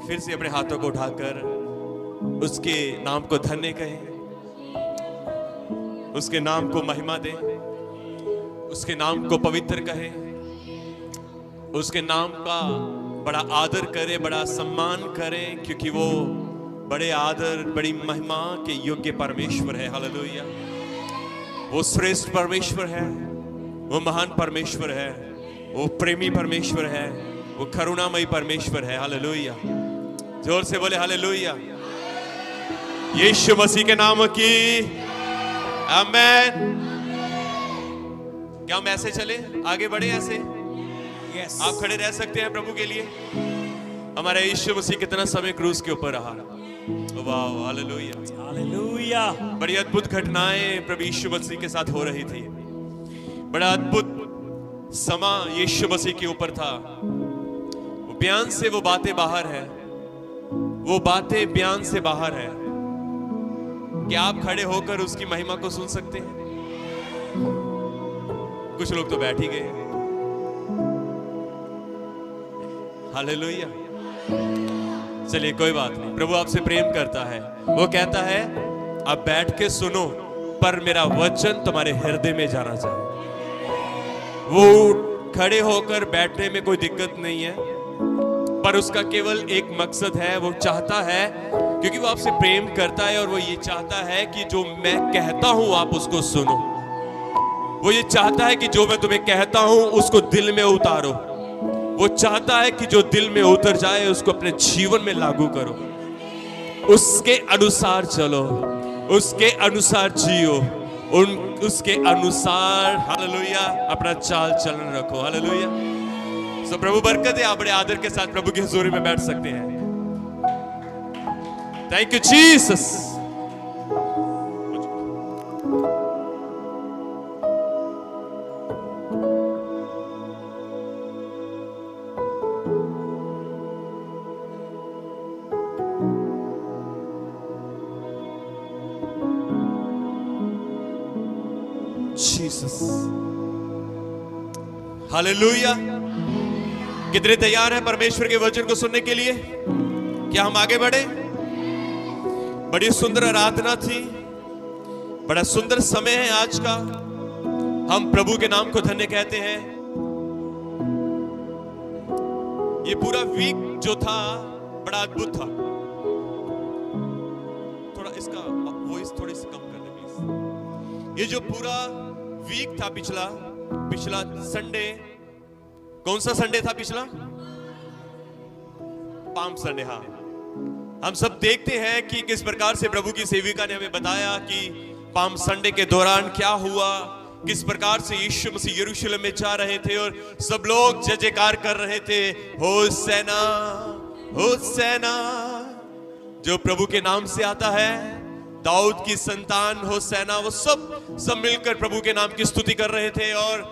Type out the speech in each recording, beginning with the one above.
फिर से अपने हाथों को उठाकर उसके नाम को धन्य कहें, उसके नाम को महिमा दें, उसके नाम को पवित्र कहें, उसके नाम का बड़ा आदर करें, बड़ा सम्मान करें, क्योंकि वो बड़े आदर बड़ी महिमा के योग्य परमेश्वर है। हालेलुया। वो श्रेष्ठ परमेश्वर है, वो महान परमेश्वर है, वो प्रेमी परमेश्वर है, वो करुणामयी परमेश्वर है। हालेलुया। जोर से बोले हालेलुया। यीशु मसीह के नाम की आमेन। क्या हम ऐसे चले, आगे बढ़े ऐसे? यस। आप खड़े रह सकते हैं प्रभु के लिए। हमारा यीशु मसीह कितना समय क्रूस के ऊपर रहा। वाह, हालेलुया, हालेलुया। बड़ी अद्भुत घटनाएं प्रभु यीशु मसीह के साथ हो रही थी। बड़ा अद्भुत समा यीशु मसीह के ऊपर था। वो बयान से वो बातें बाहर है, वो बातें बयान से बाहर है। क्या आप खड़े होकर उसकी महिमा को सुन सकते हैं? कुछ लोग तो बैठ ही गए। हालेलुया। चलिए कोई बात नहीं, प्रभु आपसे प्रेम करता है। वो कहता है आप बैठ के सुनो, पर मेरा वचन तुम्हारे हृदय में जाना चाहिए। वो खड़े होकर बैठने में कोई दिक्कत नहीं है, पर उसका केवल एक मकसद है। वो चाहता है, क्योंकि वो आपसे प्रेम करता है, और वो ये चाहता है कि जो मैं कहता हूं आप उसको सुनो। वो ये चाहता है कि जो मैं तुम्हें कहता हूं उसको दिल में उतारो। वो चाहता है कि जो दिल में उतर जाए उसको अपने जीवन में लागू करो, उसके अनुसार चलो, उसके अनुसार जियो, उसके अनुसार हालेलुया अपना चाल चलन रखो। हालेलुया। सो प्रभु बरकत दे। आप बड़े आदर के साथ प्रभु की हुजूरी में बैठ सकते हैं। Thank you Jesus. Jesus. Hallelujah. कितने तैयार हैं परमेश्वर के वचन को सुनने के लिए? क्या हम आगे बढ़े? बड़ी सुंदर आराधना थी, बड़ा सुंदर समय है आज का। हम प्रभु के नाम को धन्य कहते हैं। ये पूरा वीक जो था बड़ा अद्भुत था। थोड़ा इसका वॉइस थोड़ी सी कम कर दे प्लीज। ये जो पूरा वीक था, पिछला संडे, कौन सा संडे था पिछला? Palm Sunday. हाँ, हम सब देखते हैं कि किस प्रकार से प्रभु की सेविका ने हमें बताया कि पाम संडे के दौरान क्या हुआ, किस प्रकार से यीशु मसीह यरूशलेम में जा रहे थे और सब लोग जय जयकार कर रहे थे, होसैना होसैना। जो प्रभु के नाम से आता है, दाऊद की संतान होसैना, वो सब मिलकर प्रभु के नाम की स्तुति कर रहे थे और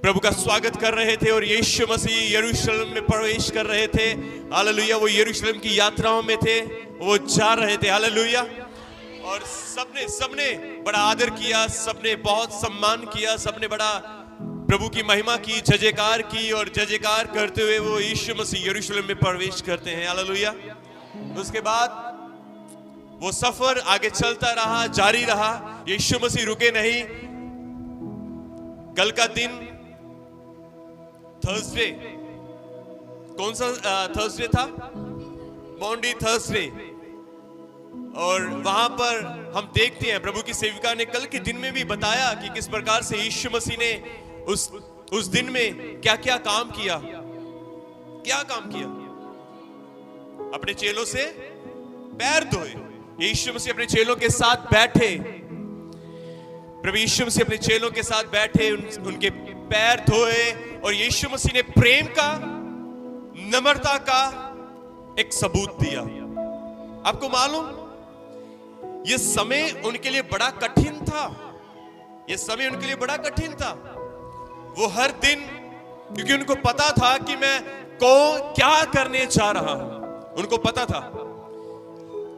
प्रभु का स्वागत कर रहे थे। और यीशु मसीह यरूशलेम में प्रवेश कर रहे थे। हालेलुया। वो यरूशलेम की यात्राओं में थे, वो जा रहे थे। हालेलुया। और सबने बड़ा आदर किया, सबने बहुत सम्मान किया, सबने बड़ा प्रभु की महिमा की, जय जयकार की, और जय जयकार करते हुए वो यीशु मसीह यरूशलेम में प्रवेश करते हैं। हालेलुया। उसके बाद वो सफर आगे चलता रहा, जारी रहा। यीशु मसीह रुके नहीं। कल का दिन थर्सडे, कौन सा थर्सडे था? Maundy Thursday. और वहां पर हम देखते हैं प्रभु की सेविका ने कल के दिन में भी बताया कि किस प्रकार से यीशु मसीह ने उस दिन में क्या क्या काम किया। क्या काम किया? अपने चेलों से पैर धोए। यीशु मसीह अपने चेलों के साथ बैठे। प्रभु यीशु मसीह अपने चेलों के साथ बैठे, उनके पैर धोए, और यीशु मसीह ने प्रेम का, नम्रता का एक सबूत दिया। आपको मालूम, यह समय उनके लिए बड़ा कठिन था। यह समय उनके लिए बड़ा कठिन था। वो हर दिन, क्योंकि उनको पता था कि मैं क्या करने जा रहा हूं, उनको पता था।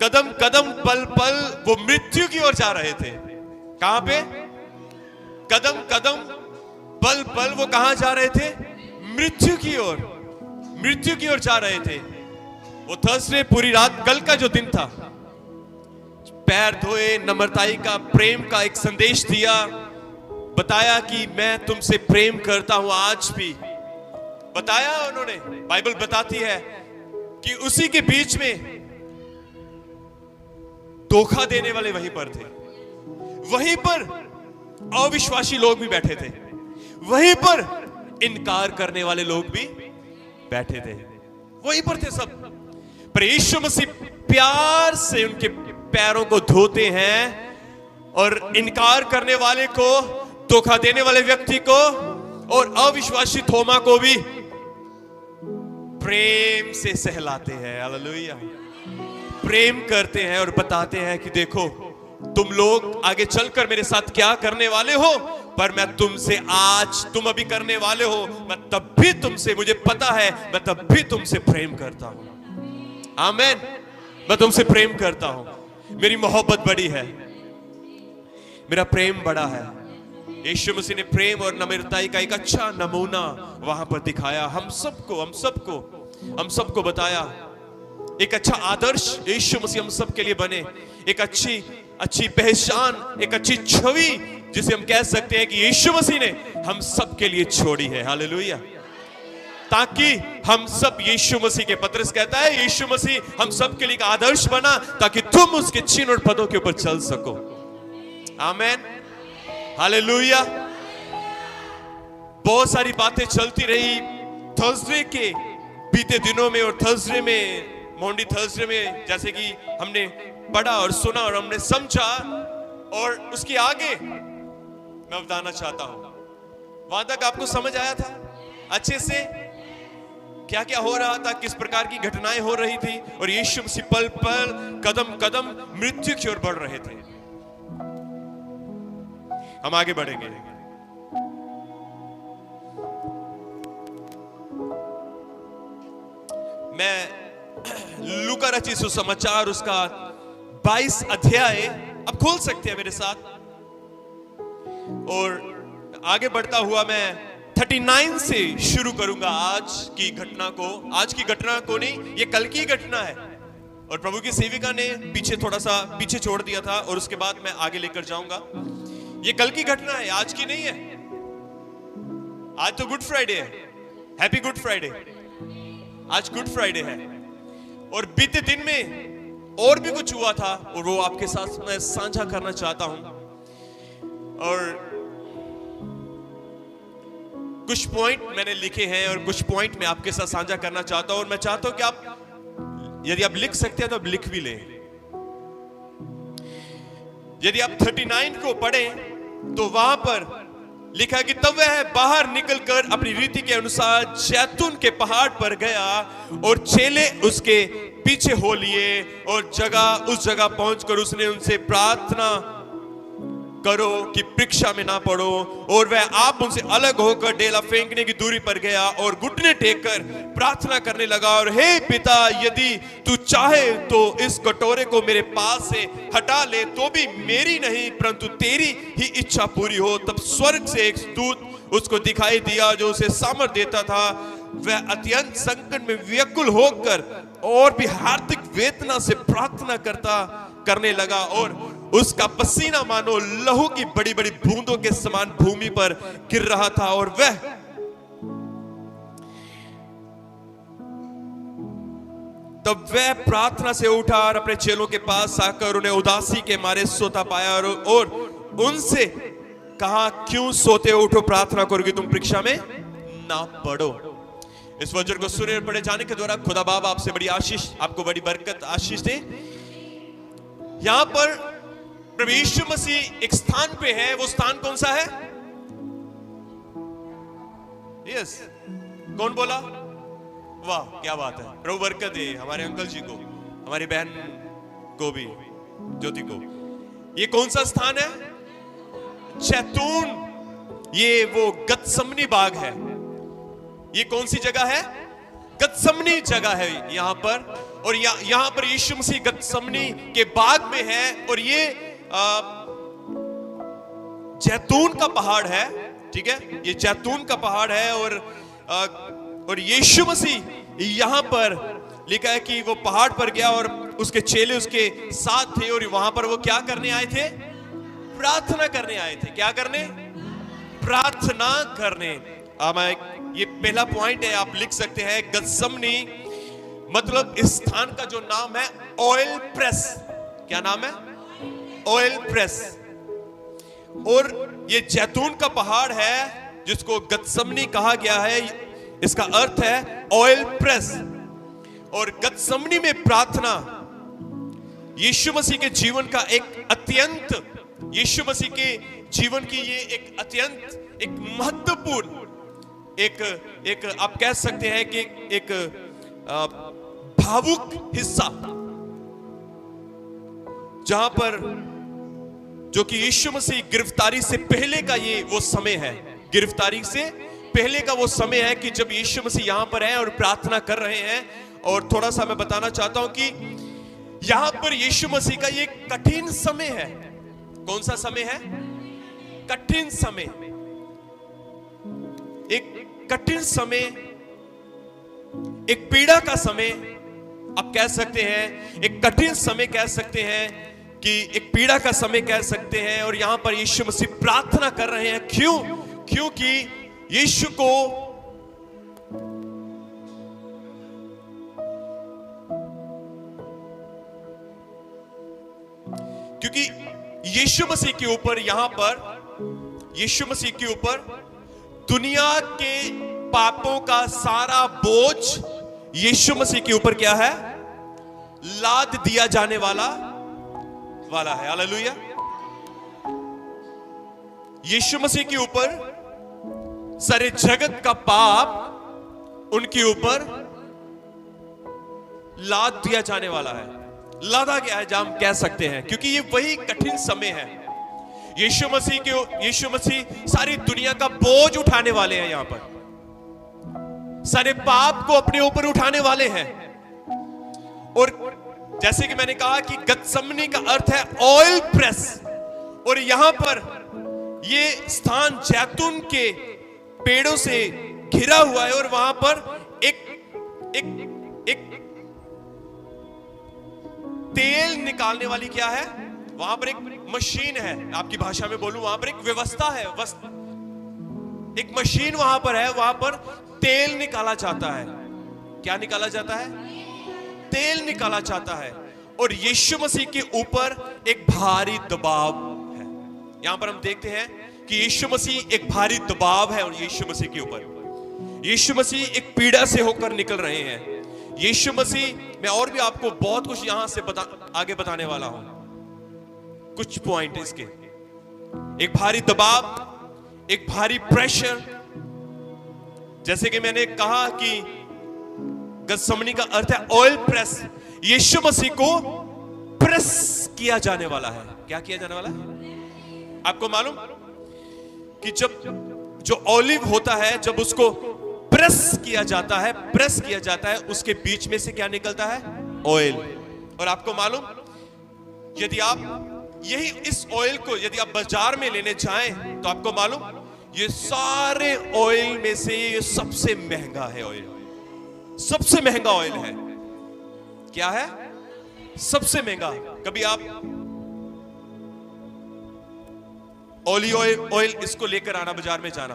कदम कदम पल पल वो मृत्यु की ओर जा रहे थे। कहां पे? कदम कदम पल पल वो कहां जा रहे थे? मृत्यु की ओर, मृत्यु की ओर जा रहे थे। वो थर्सडे पूरी रात, कल का जो दिन था, पैर धोए, नम्रताई का, प्रेम का एक संदेश दिया, बताया कि मैं तुमसे प्रेम करता हूं आज भी। बताया उन्होंने, बाइबल बताती है कि उसी के बीच में धोखा देने वाले वहीं पर थे, वहीं पर अविश्वासी लोग भी बैठे थे, वहीं पर इनकार करने वाले लोग भी बैठे थे, वहीं पर थे सब। पर यीशु मसीह प्यार से उनके पैरों को धोते हैं और इनकार करने वाले को, धोखा देने वाले व्यक्ति को और अविश्वासी थोमा को भी प्रेम से सहलाते हैं। हालेलुया। प्रेम करते हैं और बताते हैं कि देखो तुम लोग आगे चलकर मेरे साथ क्या करने वाले हो, पर मैं तुमसे आज, तुम अभी करने वाले हो, मैं तब भी तुमसे, मुझे पता है, मैं तब भी तुमसे प्रेम करता हूं। आमीन। मैं तुमसे प्रेम करता हूं, मेरी मोहब्बत बड़ी है, मेरा प्रेम बड़ा है। यीशु मसीह ने प्रेम और नम्रताई का एक अच्छा नमूना वहां पर दिखाया, हम सबको बताया। एक अच्छा आदर्श यीशु मसीह हम सब के लिए बने, एक अच्छी पहचान, एक अच्छी छवि जिसे हम कह सकते हैं कि यीशु मसीह ने हम सब के लिए छोड़ी है। हालेलुया। ताकि हम सब यीशु मसीह के, पतरस कहता है यीशु मसीह हम सब के लिए एक आदर्श बना ताकि तुम उसके चिन्ह और पदों के ऊपर चल सको। आमीन। हालेलुया। बहुत सारी बातें चलती रही थर्सडे के बीते दिनों में, और थर्सडे में, मॉन्डी थर्सडे में, जैसे कि हमने पढ़ा और सुना और हमने समझा, और उसके आगे मैं बताना चाहता हूं। वहां तक आपको समझ आया था अच्छे से क्या क्या हो रहा था, किस प्रकार की घटनाएं हो रही थी, और यीशु मसीह पल पल, कदम कदम मृत्यु की ओर बढ़ रहे थे। हम आगे बढ़ेंगे। मैं लूका रचित सुसमाचार उसका 22 अध्याय अब खोल सकते हैं मेरे साथ, और आगे बढ़ता हुआ मैं 39 से शुरू करूंगा आज की घटना को। आज की घटना को नहीं, ये कल की घटना है, और प्रभु की सेविका ने पीछे थोड़ा सा पीछे छोड़ दिया था, और उसके बाद मैं आगे लेकर जाऊंगा। ये कल की घटना है, आज की नहीं है। आज तो गुड फ्राइडे है, हैप्पी गुड फ्राइडे। आज गुड फ्राइडे है, और बीते दिन में और भी कुछ हुआ था, और वो आपके साथ मैं साझा करना चाहता हूं। और कुछ पॉइंट मैंने लिखे हैं और कुछ पॉइंट मैं आपके साथ साझा करना चाहता हूं, और मैं चाहता हूं कि आप, यदि आप लिख सकते हैं तो आप लिख भी लें। यदि आप 39 को पढ़ें तो वहां पर लिखा कि तब वह बाहर निकलकर अपनी रीति के अनुसार जैतून के पहाड़ पर गया, और चेले उसके पीछे हो लिए, और उस जगह पहुंचकर उसने उनसे प्रार्थना करो कि परीक्षा में ना पड़ो, और वह आप उनसे अलग होकर डेला फेंकने की दूरी पर गया और घुटने टेककर प्रार्थना करने लगा, और हे पिता, यदि तू चाहे तो इस कटोरे को मेरे पास से हटा ले, तो भी मेरी नहीं परंतु तेरी ही इच्छा पूरी हो। तब स्वर्ग से एक दूत उसको दिखाई दिया जो उसे सामर्थ देता था। वह अत्यंत संकट में व्याकुल होकर और भी हार्दिक वेदना से प्रार्थना करने लगा, और उसका पसीना मानो लहू की बड़ी बड़ी बूंदों के समान भूमि पर गिर रहा था। और वह तब वह प्रार्थना से उठा और अपने चेलों के पास आकर उन्हें उदासी के मारे सोता पाया, और उनसे कहा, क्यों सोते हो, उठो प्रार्थना करो कि तुम परीक्षा में ना पड़ो। इस वचन को सुने और पढ़े जाने के द्वारा खुदा बाप आपसे बड़ी आशीष, आपको बड़ी बरकत आशीष दे। यहां पर प्रभु यीशु मसीह एक स्थान पे है, वो स्थान कौन सा है? यस, कौन बोला? वाह, क्या बात है। प्रभु बरकत दे हमारे अंकल जी को, हमारी बहन को भी, ज्योति को। ये कौन सा स्थान है? जैतून। ये वो गतसमनी बाग है। ये कौन सी जगह है? गतसमनी जगह है यहां पर, और यहां पर यीशु मसीह गतसमनी के बाग में है, और ये जैतून का पहाड़ है। ठीक है, ये जैतून का पहाड़ है, और यीशु मसीह यहां पर लिखा है कि वो पहाड़ पर गया और उसके चेले उसके साथ थे और वहां पर वो क्या करने आए थे? प्रार्थना करने आए थे। क्या करने? प्रार्थना करने। ये पहला पॉइंट है, आप लिख सकते हैं गत्समनी मतलब इस स्थान का जो नाम है ऑयल प्रेस। क्या नाम है? Oil press. और ये जैतून का पहाड़ है जिसको गत्समनी कहा गया है, इसका अर्थ है ऑयल प्रेस। और गत्समनी में प्रार्थना यीशु मसीह के जीवन का एक अत्यंत, यीशु मसीह के जीवन की ये एक अत्यंत एक महत्वपूर्ण एक आप कह सकते हैं कि एक भावुक हिस्सा, जहां पर जो कि यीशु मसीह गिरफ्तारी से पहले का ये वो समय है। गिरफ्तारी से पहले का वो समय है कि जब यीशु मसीह यहां पर है और प्रार्थना कर रहे हैं। और थोड़ा सा मैं बताना चाहता हूं कि यहां पर यीशु मसीह का ये कठिन समय है। कौन सा समय है? कठिन समय। एक कठिन समय, एक पीड़ा का समय आप कह सकते हैं, एक कठिन समय कह सकते हैं, कि एक पीड़ा का समय कह सकते हैं। और यहां पर यीशु मसीह प्रार्थना कर रहे हैं। क्यों? क्योंकि यीशु को यीशु मसीह के ऊपर, यहां पर यीशु मसीह के ऊपर दुनिया के पापों का सारा बोझ यीशु मसीह के ऊपर क्या है? लाद दिया जाने वाला है। हालेलुया। यीशु मसीह के ऊपर सारे जगत का पाप उनके ऊपर लाद दिया जाने वाला है, लादा गया है, हम कह सकते हैं। क्योंकि ये वही कठिन समय है। यीशु मसीह सारी दुनिया का बोझ उठाने वाले हैं। यहां पर सारे पाप को अपने ऊपर उठाने वाले हैं। और जैसे कि मैंने कहा कि गत्समनी का अर्थ है ऑयल प्रेस। और यहां पर ये स्थान जैतून के पेड़ों से घिरा हुआ है। और वहां पर एक तेल निकालने वाली क्या है? वहां पर एक मशीन है। आपकी भाषा में बोलूं, वहां पर एक व्यवस्था है, एक मशीन वहां पर है। वहां पर तेल निकाला जाता है। क्या निकाला जाता है? तेल निकाला जाता है। और यीशु मसीह के ऊपर एक भारी दबाव है। यहां पर हम देखते हैं कि यीशु मसीह एक भारी दबाव है। और यीशु मसीह के ऊपर यीशु मसीह एक पीड़ा से होकर निकल रहे हैं। यीशु मसीह, मैं और भी आपको बहुत कुछ यहां से आगे बताने वाला हूं, कुछ पॉइंट इसके। एक भारी दबाव, एक भारी प्रेशर। जैसे कि मैंने कहा कि गत्समनी का अर्थ है ऑयल प्रेस। यीशु मसीह को प्रेस किया जाने वाला है। क्या किया जाने वाला है? आपको मालूम कि जब जो ऑलिव होता है, जब उसको प्रेस किया जाता है, उसके बीच में से क्या निकलता है? ऑयल। और आपको मालूम, यदि आप इस ऑयल को यदि आप बाजार में लेने जाएं, तो आपको मालूम ये सारे ऑयल में से ये सबसे महंगा है। ऑयल सबसे महंगा ऑयल है। क्या है? सबसे महंगा। कभी आप ऑलिव ऑयल इसको लेकर आना, बाजार में जाना,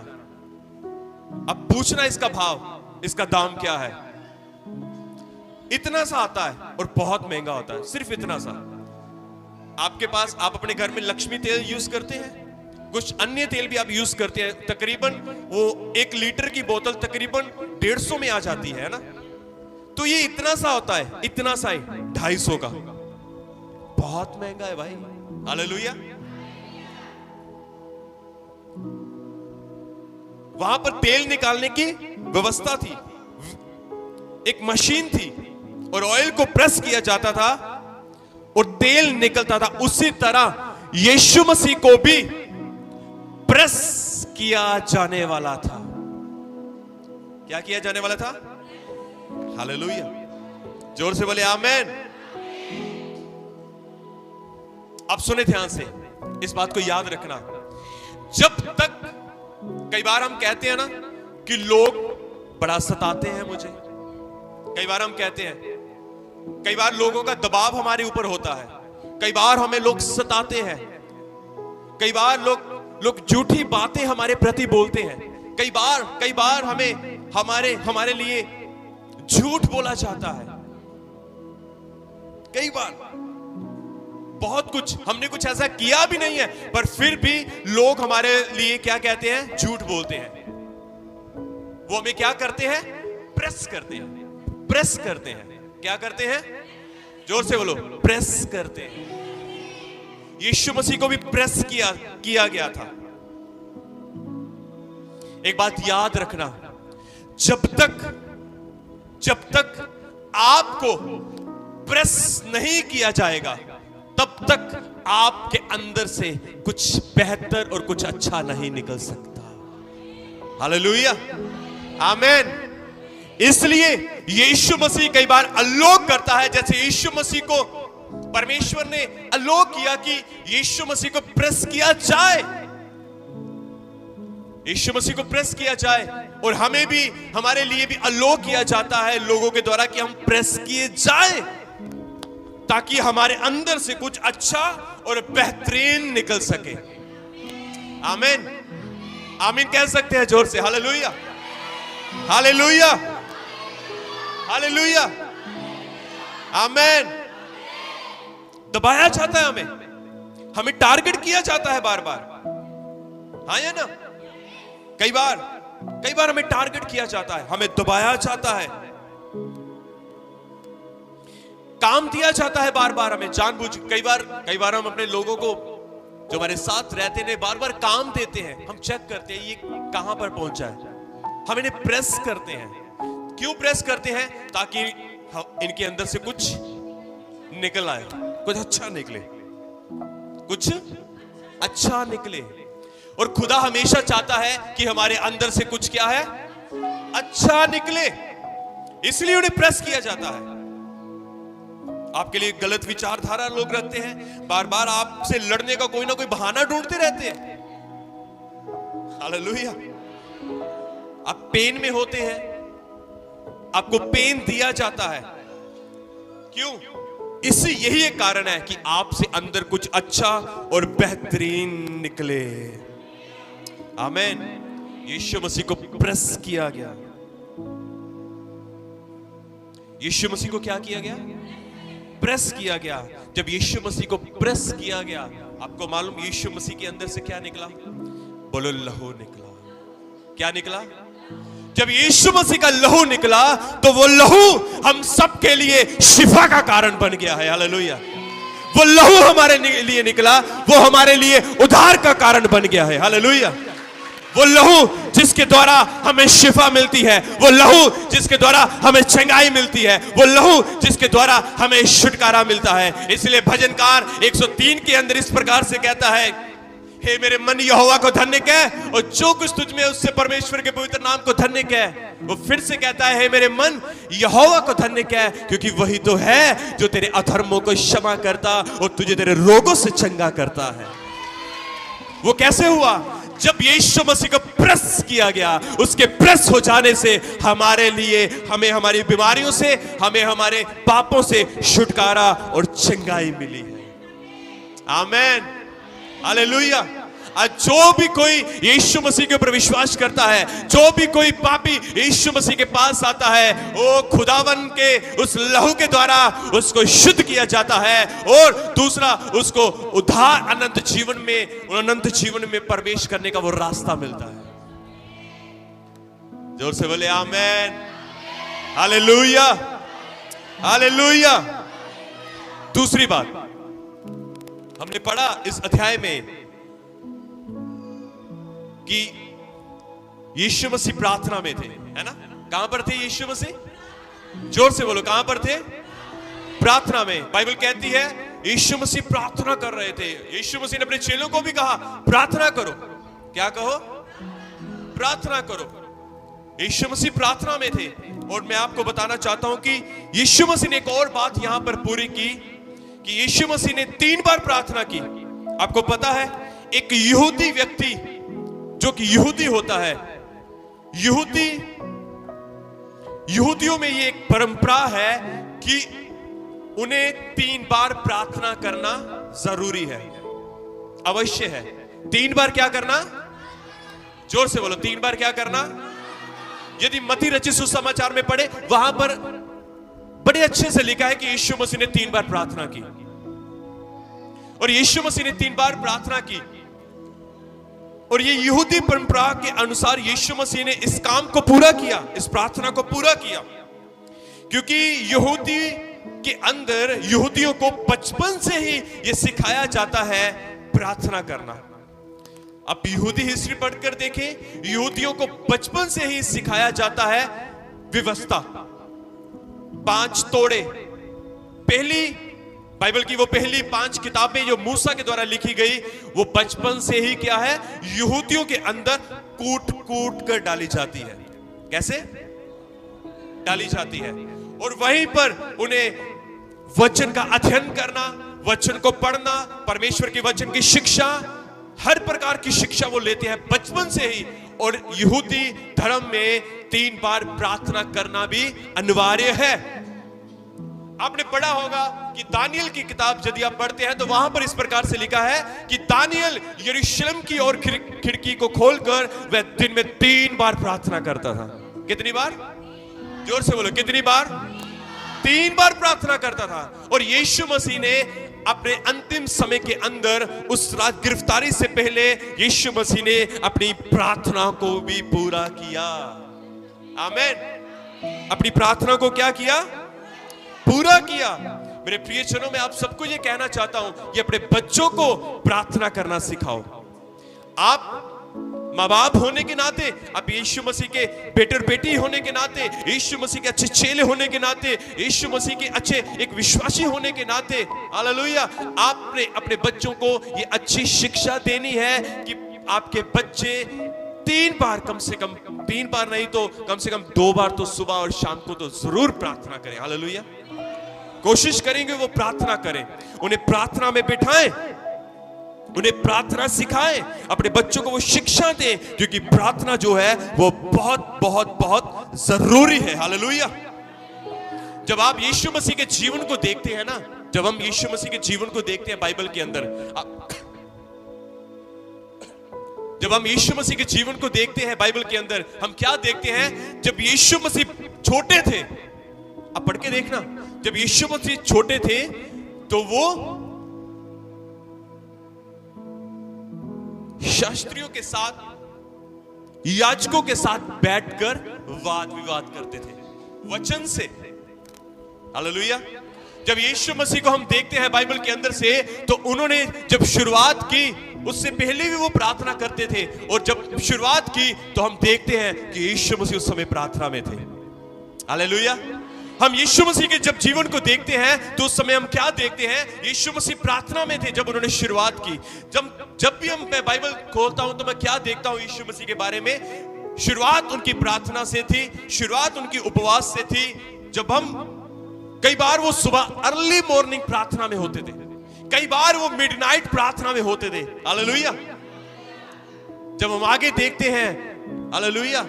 अब पूछना इसका भाव, इसका दाम क्या है। इतना सा आता है और बहुत महंगा होता है। सिर्फ इतना सा। आपके पास, आप अपने घर में लक्ष्मी तेल यूज करते हैं, कुछ अन्य तेल भी आप यूज करते हैं। तकरीबन वो 1 लीटर की बोतल तकरीबन 150 में आ जाती है ना। तो ये इतना सा होता है, इतना सा ही 250 का। बहुत महंगा है भाई। हालेलुया। वहां पर तेल निकालने की व्यवस्था थी, एक मशीन थी, और ऑयल को प्रेस किया जाता था और तेल निकलता था। उसी तरह यीशु मसीह को भी प्रेस किया जाने वाला था। क्या किया जाने वाला था? हालेलुया। जोर से बोले आमेन। अब सुने ध्यान से, इस बात को याद रखना। जब तक, कई बार हम कहते हैं ना कि लोग बड़ा सताते हैं मुझे। कई बार हम कहते हैं कई बार लोगों का दबाव हमारे ऊपर होता है, कई बार हमें लोग सताते हैं, कई बार लोग झूठी बातें हमारे प्रति बोलते हैं, कई बार हमें हमारे लिए झूठ बोला जाता है, कई बार बहुत कुछ हमने कुछ ऐसा किया भी नहीं है, पर फिर भी लोग हमारे लिए क्या कहते हैं, झूठ बोलते हैं। वो हमें क्या करते हैं, प्रेस करते हैं। क्या करते हैं, जोर से बोलो, प्रेस करते हैं। यीशु मसीह को भी प्रेस किया गया था। एक बात याद रखना, जब तक आपको प्रेस नहीं किया जाएगा, तब तक आपके अंदर से कुछ बेहतर और कुछ अच्छा नहीं निकल सकता। हालेलुया, आमीन। इसलिए यीशु मसीह कई बार अलोक करता है, जैसे यीशु मसीह को परमेश्वर ने अलोक किया कि यीशु मसीह को प्रेस किया जाए, यीशु मसीह को प्रेस किया जाए, और हमें भी, हमारे लिए भी अलोक किया जाता है लोगों के द्वारा कि हम प्रेस किए जाए, ताकि हमारे अंदर से कुछ अच्छा और बेहतरीन निकल सके। आमीन, आमीन कह सकते हैं जोर से। हालेलुया, हालेलुया, हालेलुया, आमीन। दबाया जाता है हमें टारगेट किया जाता है बार बार, हाँ या ना? कई बार हमें टारगेट किया जाता है, हमें दबाया जाता है, काम दिया जाता है बार बार हमें जानबूझ। कई बार हम अपने लोगों को जो हमारे साथ रहते हैं बार बार काम देते हैं, हम चेक करते हैं ये कहां पर पहुंचा है, हम इन्हें प्रेस करते हैं। क्यों प्रेस करते हैं? ताकि इनके अंदर से कुछ निकल आए, कुछ अच्छा निकले, कुछ अच्छा निकले। और खुदा हमेशा चाहता है कि हमारे अंदर से कुछ क्या है, अच्छा निकले, इसलिए उन्हें प्रेस किया जाता है। आपके लिए गलत विचारधारा लोग रखते हैं, बार बार आपसे लड़ने का कोई ना कोई बहाना ढूंढते रहते हैं। हालेलुया, आप पेन में होते हैं, आपको पेन दिया जाता है, क्यों? इससे यही एक कारण है कि आपसे अंदर कुछ अच्छा और बेहतरीन निकले। आमीन। यीशु मसीह को प्रेस किया गया। यीशु मसीह को क्या किया गया? प्रेस किया गया। जब यीशु मसीह को प्रेस किया गया, आपको मालूम यीशु मसीह के अंदर से क्या निकला? बोलो, लहू निकला। क्या निकला? जब यीशु मसीह का लहू निकला तो वो लहू हम सबके लिए शिफा का कारण बन गया है। हालेलुया। वो लहू हमारे लिए निकला, वो हमारे लिए उद्धार का कारण बन गया है। हालेलुया। वो लहू जिसके द्वारा हमें शिफा मिलती है, वो लहू जिसके द्वारा हमें चंगाई मिलती है, वो लहू जिसके द्वारा हमें छुटकारा मिलता है। इसलिए भजनकार 103 के अंदर इस प्रकार से कहता है, हे मेरे मन यहोवा को धन्य कह और जो कुछ तुझ में उससे परमेश्वर के पवित्र नाम को धन्य कह। वो फिर से कहता है, हे मेरे मन यहोवा को धन्य कह, क्योंकि वही तो है जो तेरे अधर्मों को क्षमा करता और तुझे तेरे रोगों से चंगा करता है। वो कैसे हुआ? जब यीशु मसीह को प्रेस किया गया। उसके प्रेस हो जाने से हमारे लिए, हमें हमारी बीमारियों से, हमें हमारे पापों से छुटकारा और चंगाई मिली है। आमीन, हालेलुया। जो भी कोई यीशु मसीह के ऊपर विश्वास करता है, जो भी कोई पापी यीशु मसीह के पास आता है, वो खुदावन के उस लहू के द्वारा उसको शुद्ध किया जाता है, और दूसरा उसको उद्धार अनंत जीवन में प्रवेश करने का वो रास्ता मिलता है। जोर से बोले आमीन, हालेलुया, हालेलुया। दूसरी बात हमने पढ़ा इस अध्याय में कि यीशु मसीह प्रार्थना में थे, है ना? कहां पर थे यीशु मसीह? जोर से बोलो, कहां पर थे? प्रार्थना में। बाइबल कहती है यीशु मसीह प्रार्थना कर रहे थे। यीशु मसीह ने अपने चेलों को भी कहा, प्रार्थना करो। क्या कहो? प्रार्थना करो। यीशु मसीह प्रार्थना में थे। और मैं आपको बताना चाहता हूं कि यीशु मसीह ने एक और बात यहां पर पूरी की कि यीशु मसीह ने 3 बार प्रार्थना की। आपको पता है, एक यहूदी व्यक्ति जो कि यहूदी होता है, यहूदियों में ये एक परंपरा है कि उन्हें 3 बार प्रार्थना करना जरूरी है, अवश्य है। 3 बार क्या करना? जोर से बोलो, 3 बार क्या करना? यदि मत्ती रचित सुसमाचार में पढ़े, वहां पर बड़े अच्छे से लिखा है कि यीशु मसीह ने 3 बार प्रार्थना की। और यीशु मसीह ने 3 बार प्रार्थना की, और ये यहूदी परंपरा के अनुसार यीशु मसीह ने इस काम को पूरा किया, इस प्रार्थना को पूरा किया, क्योंकि यहूदी के अंदर यहूदियों को बचपन से ही यह सिखाया जाता है प्रार्थना करना। आप यहूदी हिस्ट्री पढ़कर देखें, यहूदियों को बचपन से ही सिखाया जाता है व्यवस्था, 5 तोड़े। पहली बाइबल की वो पहली 5 किताबें जो मूसा के द्वारा लिखी गई, वो बचपन से ही क्या है, यहूदियों के अंदर कूट कूट कर डाली जाती है। कैसे डाली जाती है? और वहीं पर उन्हें वचन का अध्ययन करना, वचन को पढ़ना, परमेश्वर के वचन की शिक्षा, हर प्रकार की शिक्षा वो लेते हैं बचपन से ही। और यहूदी धर्म में 3 बार प्रार्थना करना भी अनिवार्य है। आपने पढ़ा होगा कि दानियल की किताब यदि आप पढ़ते हैं तो वहां पर इस प्रकार से लिखा है कि दानियल यरूशलेम की ओर खिड़की को खोलकर वह दिन में 3 बार प्रार्थना करता था। कितनी बार? जोर से बोलो, कितनी बार? 3 बार प्रार्थना करता था। और यीशु मसीह ने अपने अंतिम समय के अंदर, उस रात गिरफ्तारी से पहले, यीशु मसीह ने अपनी प्रार्थना को भी पूरा किया। आमीन। अपनी प्रार्थना को क्या किया? पूरा किया। मेरे प्रियजनों, मैं आप सबको ये कहना चाहता हूं कि अपने बच्चों को प्रार्थना करना सिखाओ। आप माँ बाप होने के नाते, आप यीशु मसीह के बेटे और बेटी होने के नाते, यीशु मसीह के अच्छे चेले होने के नाते, यीशु मसीह के अच्छे एक विश्वासी होने के नाते, हालेलुया, आपने अपने बच्चों को ये अच्छी शिक्षा देनी है कि आपके बच्चे 3 बार, कम से कम 3 बार नहीं तो कम से कम 2 बार तो सुबह और शाम को तो जरूर प्रार्थना करें। हालेलुया। कोशिश करेंगे वो प्रार्थना करें, उन्हें प्रार्थना में बिठाएं, उन्हें प्रार्थना सिखाएं, अपने बच्चों को वो शिक्षा दें, क्योंकि प्रार्थना जो है वो बहुत बहुत बहुत जरूरी है। हालेलुया। जब आप यीशु मसीह के जीवन को देखते हैं ना, जब हम यीशु मसीह के जीवन को देखते हैं बाइबल के अंदर, जब हम यीशु मसीह के जीवन को देखते हैं बाइबल के अंदर, हम क्या देखते हैं? जब यीशु मसीह छोटे थे, आप पढ़ के देखना, जब यीशु मसीह छोटे थे तो वो शास्त्रियों के साथ, याजकों के साथ बैठकर वाद विवाद करते थे वचन से। हालेलुया। जब यीशु मसीह को हम देखते हैं बाइबल के अंदर से, तो उन्होंने जब शुरुआत की, उससे पहले भी वो प्रार्थना करते थे, और जब शुरुआत की तो हम देखते हैं कि यीशु मसीह उस समय प्रार्थना में थे। हालेलुया। हम यीशु मसीह के जब जीवन को देखते हैं तो उस समय हम क्या देखते हैं? यीशु मसीह प्रार्थना में थे जब उन्होंने शुरुआत की। जब भी मैं बाइबल खोलता हूं तो मैं क्या देखता हूं यीशु मसीह के बारे में? शुरुआत उनकी प्रार्थना से थी, शुरुआत उनकी उपवास से थी। जब हम कई बार वो सुबह अर्ली मॉर्निंग प्रार्थना में होते थे, कई बार वो मिडनाइट प्रार्थना में होते थे। हालेलुया। जब हम आगे देखते हैं, हालेलुया,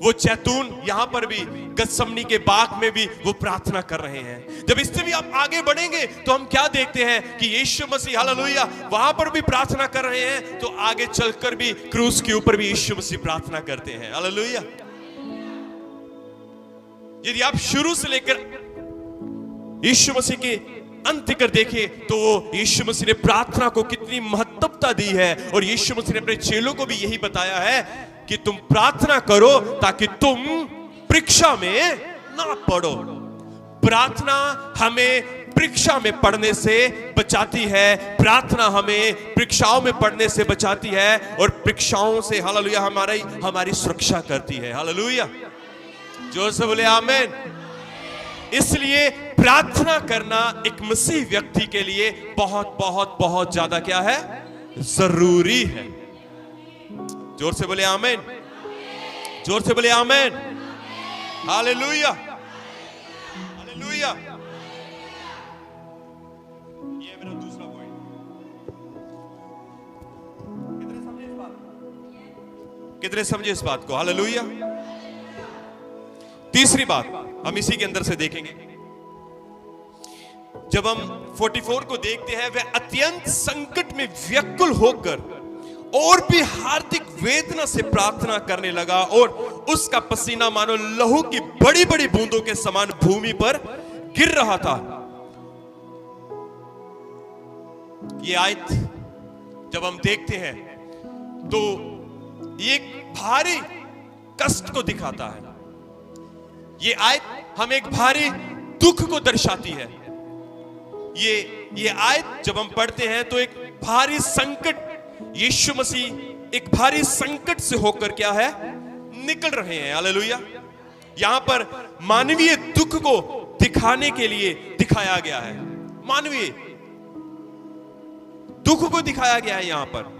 वो जैतून, यहां पर भी गतसमनी के बाग में भी वो प्रार्थना कर रहे हैं। जब इससे भी आप आगे बढ़ेंगे तो हम क्या देखते हैं कि यीशु मसीह, हालेलुया, वहां पर भी प्रार्थना कर रहे हैं, तो आगे चलकर भी क्रूस के ऊपर भी यीशु मसीह प्रार्थना करते हैं। हालेलुया। यदि आप शुरू से लेकर यीशु मसीह के अंत कर देखें तो वो यीशु मसीह ने प्रार्थना को कितनी महत्वता दी है, और यीशु मसीह ने अपने चेलों को भी यही बताया है कि तुम प्रार्थना करो ताकि तुम परीक्षा में ना पड़ो। प्रार्थना हमें परीक्षा में पढ़ने से बचाती है, प्रार्थना हमें परीक्षाओं में पढ़ने से बचाती है, और परीक्षाओं से, हालेलुया, हमारी सुरक्षा करती है। हालेलुया। जोर से बोले आमीन। इसलिए प्रार्थना करना एक मसीह व्यक्ति के लिए बहुत बहुत बहुत ज्यादा क्या है? जरूरी है। जोर से बोले आमीन। जोर से बोले आमीन। हालेलुया। हालेलुया। ये मेरा दूसरा पॉइंट। कितने समझे इस बात को? हालेलुया। तीसरी बात हम इसी के अंदर से देखेंगे जब हम 44 को देखते हैं, वह अत्यंत संकट में व्याकुल होकर और भी हार्दिक वेदना से प्रार्थना करने लगा और उसका पसीना मानो लहू की बड़ी बड़ी बूंदों के समान भूमि पर गिर रहा था। ये आयत जब हम देखते हैं तो ये एक भारी कष्ट को दिखाता है। ये आयत हमें एक भारी दुख को दर्शाती है। ये आयत जब हम पढ़ते हैं तो एक भारी संकट, यीशु मसीह एक भारी संकट से होकर क्या है, निकल रहे हैं। हालेलुया। यहां पर मानवीय दुख को दिखाने के लिए दिखाया गया है, मानवीय दुख को दिखाया गया है। यहां पर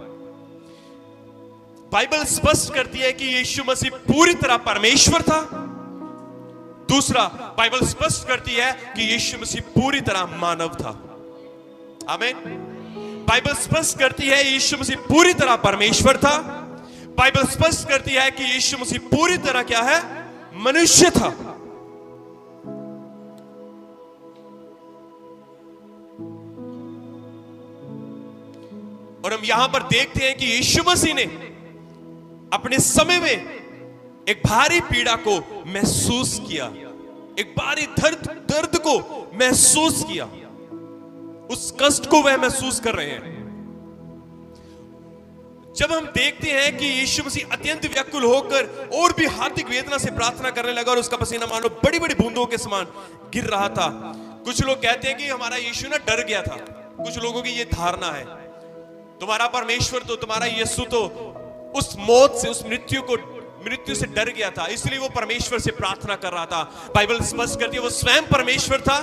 बाइबल स्पष्ट करती है कि यीशु मसीह पूरी तरह परमेश्वर था। दूसरा, बाइबल स्पष्ट करती है कि यीशु मसीह पूरी तरह मानव था। आमीन। बाइबल स्पष्ट करती है यीशु मसीह पूरी तरह परमेश्वर था। बाइबल स्पष्ट करती है कि यीशु मसीह पूरी तरह क्या है, मनुष्य था। और हम यहां पर देखते हैं कि यीशु मसीह ने अपने समय में एक भारी पीड़ा को महसूस किया, एक भारी दर्द को महसूस किया। उस कष्ट को वह महसूस कर रहे हैं। जब हम देखते हैं कि यीशु मसीह अत्यंत व्याकुल होकर और भी हार्दिक वेदना से प्रार्थना करने लगा और उसका पसीना मानो बड़ी बड़ी बूंदों के समान गिर रहा था। कुछ लोग कहते हैं कि हमारा यीशु ना डर गया था। कुछ लोगों की यह धारणा है, तुम्हारा परमेश्वर तो, तुम्हारा यीशु तो उस मौत से, उस मृत्यु से डर गया था, इसलिए वो परमेश्वर से प्रार्थना कर रहा था। बाइबल स्पष्ट करती है वो स्वयं परमेश्वर था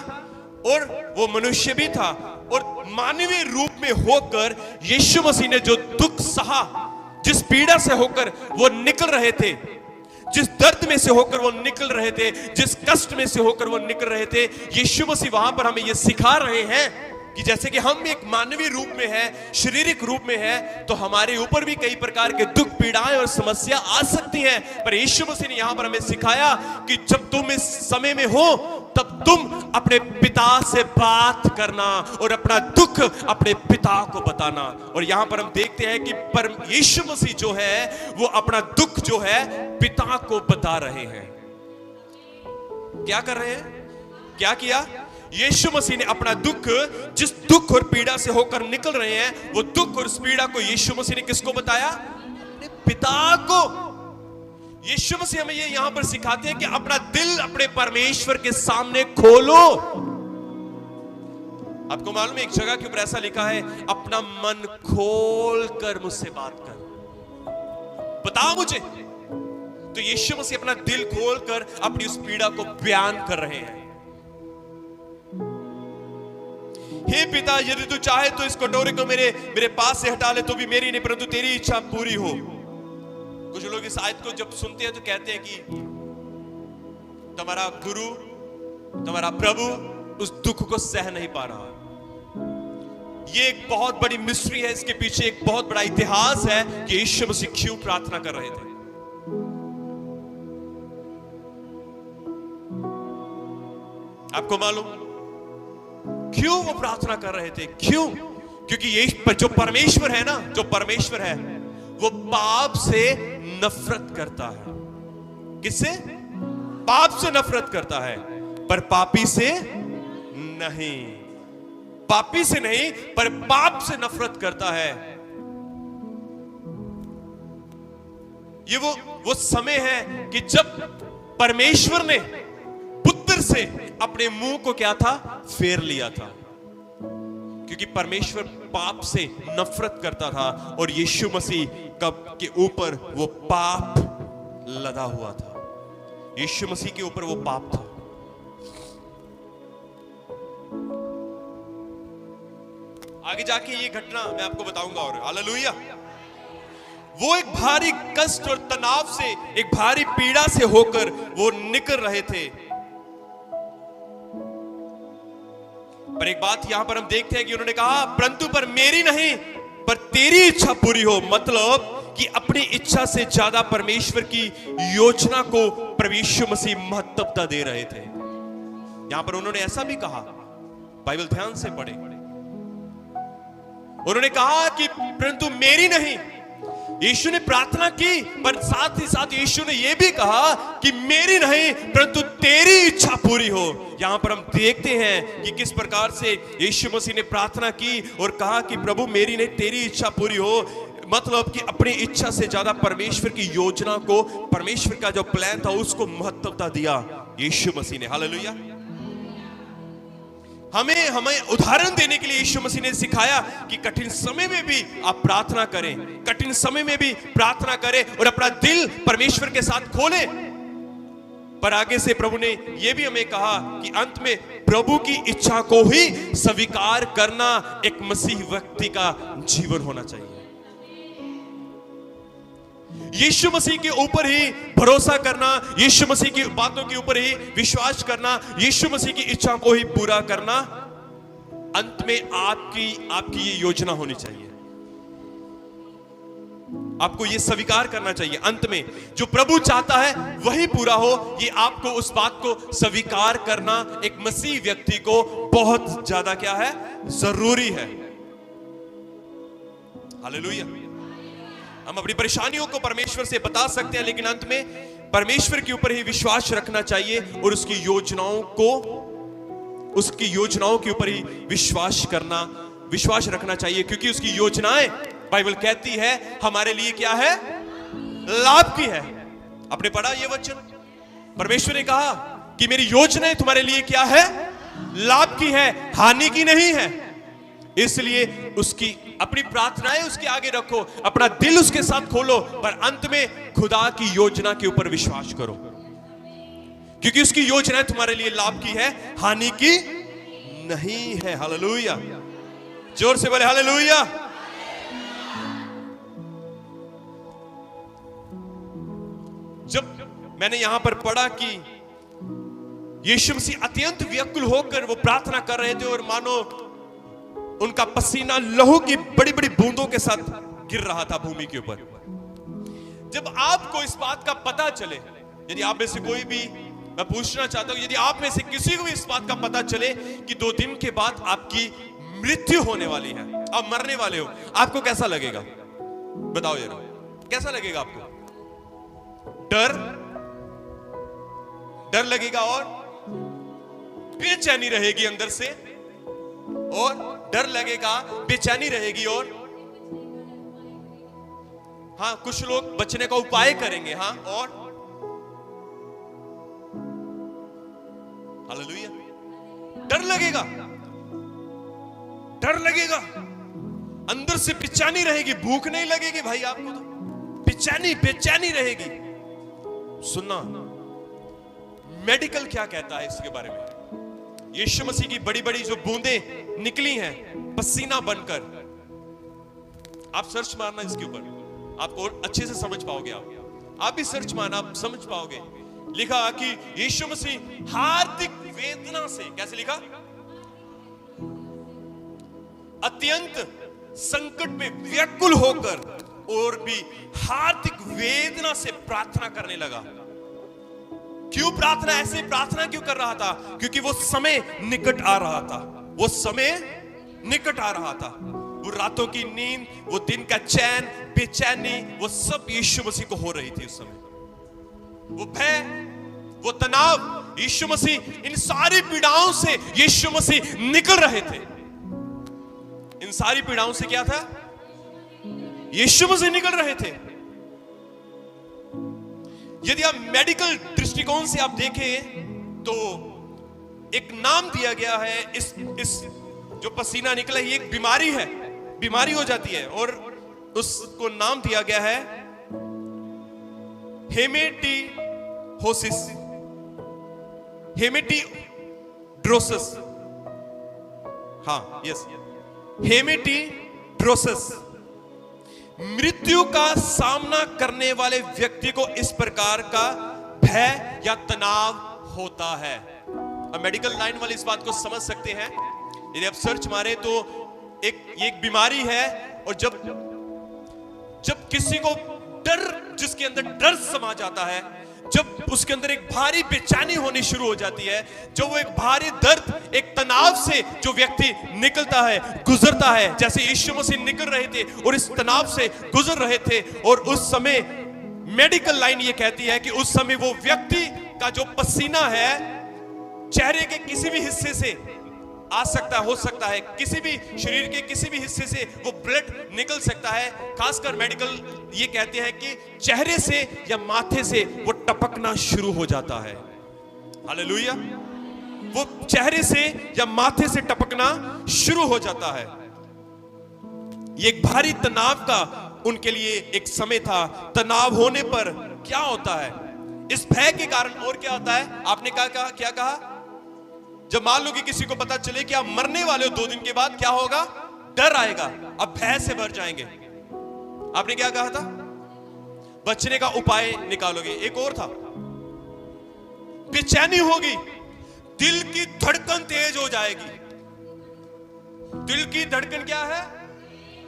और वो मनुष्य भी था। और मानवीय रूप में होकर यीशु मसीह ने जो दुख सहा, जिस पीड़ा से होकर वो निकल रहे थे, जिस दर्द में से होकर वो निकल रहे थे, जिस कष्ट में से होकर वो निकल रहे थे, यीशु मसीह वहां पर हमें ये सिखा रहे हैं कि जैसे कि हम एक मानवीय रूप में है, शारीरिक रूप में है, तो हमारे ऊपर भी कई प्रकार के दुख, पीड़ाएं और समस्या आ सकती हैं। पर यीशु मसीह ने यहां पर हमें सिखाया कि जब तुम इस समय में हो तब तुम अपने पिता से बात करना और अपना दुख अपने पिता को बताना। और यहां पर हम देखते हैं कि यीशु मसीह जो है वो अपना दुख जो है पिता को बता रहे हैं। क्या कर रहे हैं, क्या किया? यीशु मसीह ने अपना दुख, जिस दुख और पीड़ा से होकर निकल रहे हैं, वो दुख और उस पीड़ा को यीशु मसीह ने किसको बताया? अपने पिता को। यीशु मसीह हमें ये यहां पर सिखाते हैं कि अपना दिल अपने परमेश्वर के सामने खोलो। आपको मालूम है एक जगह के ऊपर ऐसा लिखा है, अपना मन खोल कर मुझसे बात कर, बता मुझे। तो यीशु मसीह अपना दिल खोलकर अपनी उस पीड़ा को बयान कर रहे हैं। हे पिता, यदि तू चाहे तो इस कटोरे को मेरे पास से हटा ले, तो भी मेरी नहीं परंतु तेरी इच्छा पूरी हो। कुछ लोग इस आयत को जब सुनते हैं तो कहते हैं कि तुम्हारा गुरु, तुम्हारा प्रभु उस दुख को सह नहीं पा रहा। ये एक बहुत बड़ी मिस्ट्री है, इसके पीछे एक बहुत बड़ा इतिहास है कि यीशु मसीह क्यों प्रार्थना कर रहे थे। आपको मालूम क्यों वो प्रार्थना कर रहे थे? क्यों? क्योंकि ये जो परमेश्वर है ना, जो परमेश्वर है वो पाप से नफरत करता है। किससे? पाप से नफरत करता है, पर पापी से नहीं। पापी से नहीं, पर पाप से नफरत करता है। ये वो समय है कि जब परमेश्वर ने पुत्र से अपने मुंह को क्या था? फेर लिया था। क्योंकि परमेश्वर पाप से नफरत करता था और यीशु मसीह के ऊपर वो पाप लदा हुआ था। यीशु मसीह के ऊपर वो पाप था। आगे जाके ये घटना मैं आपको बताऊंगा। और हालेलुया, वो एक भारी कष्ट और तनाव से, एक भारी पीड़ा से होकर वो निकल रहे थे। पर एक बात यहां पर हम देखते हैं कि उन्होंने कहा, परंतु पर मेरी नहीं पर तेरी इच्छा पूरी हो। मतलब कि अपनी इच्छा से ज्यादा परमेश्वर की योजना को प्रभु यीशु मसीह महत्वता दे रहे थे। यहां पर उन्होंने ऐसा भी कहा, बाइबल ध्यान से पढ़े। उन्होंने कहा कि परंतु मेरी नहीं, यीशु ने प्रार्थना की, पर साथ ही साथ यीशु ने यह भी कहा कि मेरी नहीं परंतु तेरी इच्छा पूरी हो। यहां पर हम देखते हैं कि किस प्रकार से यीशु मसीह ने प्रार्थना की और कहा कि प्रभु मेरी नहीं तेरी इच्छा पूरी हो। मतलब कि अपनी इच्छा से ज्यादा परमेश्वर की योजना को, परमेश्वर का जो प्लान था उसको महत्वता दिया यीशु मसीह ने। हालेलुया। हमें उदाहरण देने के लिए यीशु मसीह ने सिखाया कि कठिन समय में भी आप प्रार्थना करें, कठिन समय में भी प्रार्थना करें और अपना दिल परमेश्वर के साथ खोलें। पर आगे से प्रभु ने यह भी हमें कहा कि अंत में प्रभु की इच्छा को ही स्वीकार करना एक मसीह व्यक्ति का जीवन होना चाहिए। यीशु मसीह के ऊपर ही भरोसा करना, यीशु मसीह की बातों के ऊपर ही विश्वास करना, यीशु मसीह की इच्छा को ही पूरा करना, अंत में आपकी ये योजना होनी चाहिए। आपको ये स्वीकार करना चाहिए, अंत में जो प्रभु चाहता है वही पूरा हो। ये आपको उस बात को स्वीकार करना एक मसीह व्यक्ति को बहुत ज्यादा क्या है, जरूरी है। हालेलुया। हम अपनी परेशानियों को परमेश्वर से बता सकते हैं, लेकिन अंत में परमेश्वर के ऊपर ही विश्वास रखना चाहिए और उसकी योजनाओं के ऊपर ही विश्वास रखना चाहिए, क्योंकि उसकी योजनाएं बाइबल कहती है हमारे लिए क्या है, लाभ की है। आपने पढ़ा ये वचन, परमेश्वर ने कहा कि मेरी योजनाएं तुम्हारे लिए क्या है, लाभ की है, हानि की नहीं है। इसलिए उसकी अपनी प्रार्थनाएं उसके आगे रखो, अपना दिल उसके साथ खोलो, पर अंत में खुदा की योजना के ऊपर विश्वास करो, क्योंकि उसकी योजनाएं तुम्हारे लिए लाभ की है, हानि की नहीं है। हालेलुया। जोर से बोले हालेलुया। जब मैंने यहां पर पढ़ा कि यीशु मसीह अत्यंत व्याकुल होकर वो प्रार्थना कर रहे थे और मानो उनका पसीना लहू की बड़ी बड़ी बूंदों के साथ गिर रहा था भूमि के ऊपर। जब आपको इस बात का पता चले, यदि आप में से कोई भी, मैं पूछना चाहता हूं, यदि आप में से किसी को भी इस बात का पता चले कि 2 दिन के बाद आपकी मृत्यु होने वाली है, आप मरने वाले हो, आपको कैसा लगेगा? बताओ जरा, कैसा लगेगा आपको? डर लगेगा और बेचैनी रहेगी अंदर से, और डर लगेगा, बेचैनी रहेगी, और हाँ कुछ लोग बचने का उपाय करेंगे, हाँ, और हालेलुया। डर लगेगा, अंदर से बेचैनी रहेगी, भूख नहीं लगेगी भाई आपको, तो बेचैनी रहेगी। सुनना, मेडिकल क्या कहता है इसके बारे में? यीशु मसीह की बड़ी बड़ी जो बूंदें निकली हैं पसीना बनकर, आप सर्च मारना इसके ऊपर, आपको अच्छे से समझ पाओगे। आप भी सर्च मारना, आप समझ पाओगे। लिखा कि यीशु मसीह हार्दिक वेदना से, कैसे लिखा? अत्यंत संकट में व्याकुल होकर और भी हार्दिक वेदना से प्रार्थना करने लगा। क्यों प्रार्थना, ऐसे प्रार्थना क्यों कर रहा था? क्योंकि वो समय निकट आ रहा था, वो रातों की नींद, वो दिन का चैन, बेचैनी, वो सब यीशु मसीह को हो रही थी उस समय। वो भय, वो तनाव, यीशु मसीह इन सारी पीड़ाओं से यीशु मसीह निकल रहे थे। इन सारी पीड़ाओं से क्या था? यीशु मसीह निकल रहे थे। यदि आप मेडिकल दृष्टिकोण से आप देखें तो एक नाम दिया गया है, इस जो पसीना निकला ये एक बीमारी है, बीमारी हो जाती है, और उसको नाम दिया गया है हेमेटिड्रोसिस। हाँ, यस, हेमेटिड्रोसिस। मृत्यु का सामना करने वाले व्यक्ति को इस प्रकार का भय या तनाव होता है। अब मेडिकल लाइन वाले इस बात को समझ सकते हैं। यदि आप सर्च मारे तो एक बीमारी है, और जब किसी को डर, जिसके अंदर डर समा जाता है, जब उसके अंदर एक भारी बेचैनी होनी शुरू हो जाती है, जब वो एक भारी दर्द, एक तनाव से जो व्यक्ति निकलता है, गुजरता है, जैसे यीशु मसीह निकल रहे थे और इस तनाव से गुजर रहे थे, और उस समय मेडिकल लाइन ये कहती है कि उस समय वो व्यक्ति का जो पसीना है चेहरे के किसी भी हिस्से से आ सकता है, हो सकता है, किसी भी शरीर के किसी भी हिस्से से वो ब्लड निकल सकता है। खासकर मेडिकल ये कहते हैं कि चेहरे से या माथे से वो टपकना शुरू हो जाता है। हालेलुया। वो चेहरे से या माथे से टपकना शुरू हो जाता है। ये एक भारी तनाव का उनके लिए एक समय था। तनाव होने पर क्या होता है, इस भय के कारण और क्या होता है, आपने क्या कहा? जब मान लो कि किसी को पता चले कि आप मरने वाले हो 2 दिन के बाद, क्या होगा? डर आएगा, अब भय से भर जाएंगे। आपने क्या कहा था? बचने का उपाय निकालोगे। एक और था, बेचैनी होगी, दिल की धड़कन तेज हो जाएगी। दिल की धड़कन क्या है?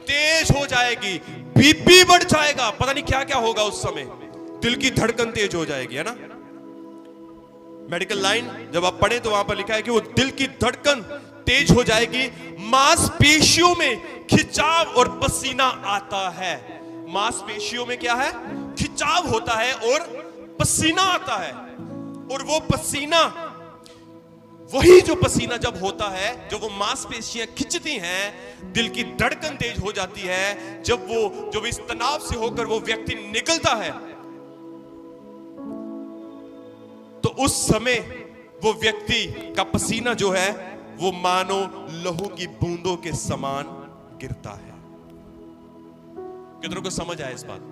तेज हो जाएगी, बीपी बढ़ जाएगा, पता नहीं क्या क्या होगा उस समय। दिल की धड़कन तेज हो जाएगी, है ना। मेडिकल लाइन जब आप पढ़े तो वहां पर लिखा है कि वो दिल की धड़कन तेज हो जाएगी, मांसपेशियों में खिंचाव और पसीना आता है। मांसपेशियों में क्या है? खिंचाव होता है और पसीना आता है। और वो पसीना, वही जो पसीना जब होता है, जब वो मांसपेशियां खिंचती हैं, दिल की धड़कन तेज हो जाती है, जब इस तनाव से होकर वो व्यक्ति निकलता है, तो उस समय वो व्यक्ति का पसीना जो है वो मानो लहू की बूंदों के समान गिरता है। कितनों को समझ आया इस बात?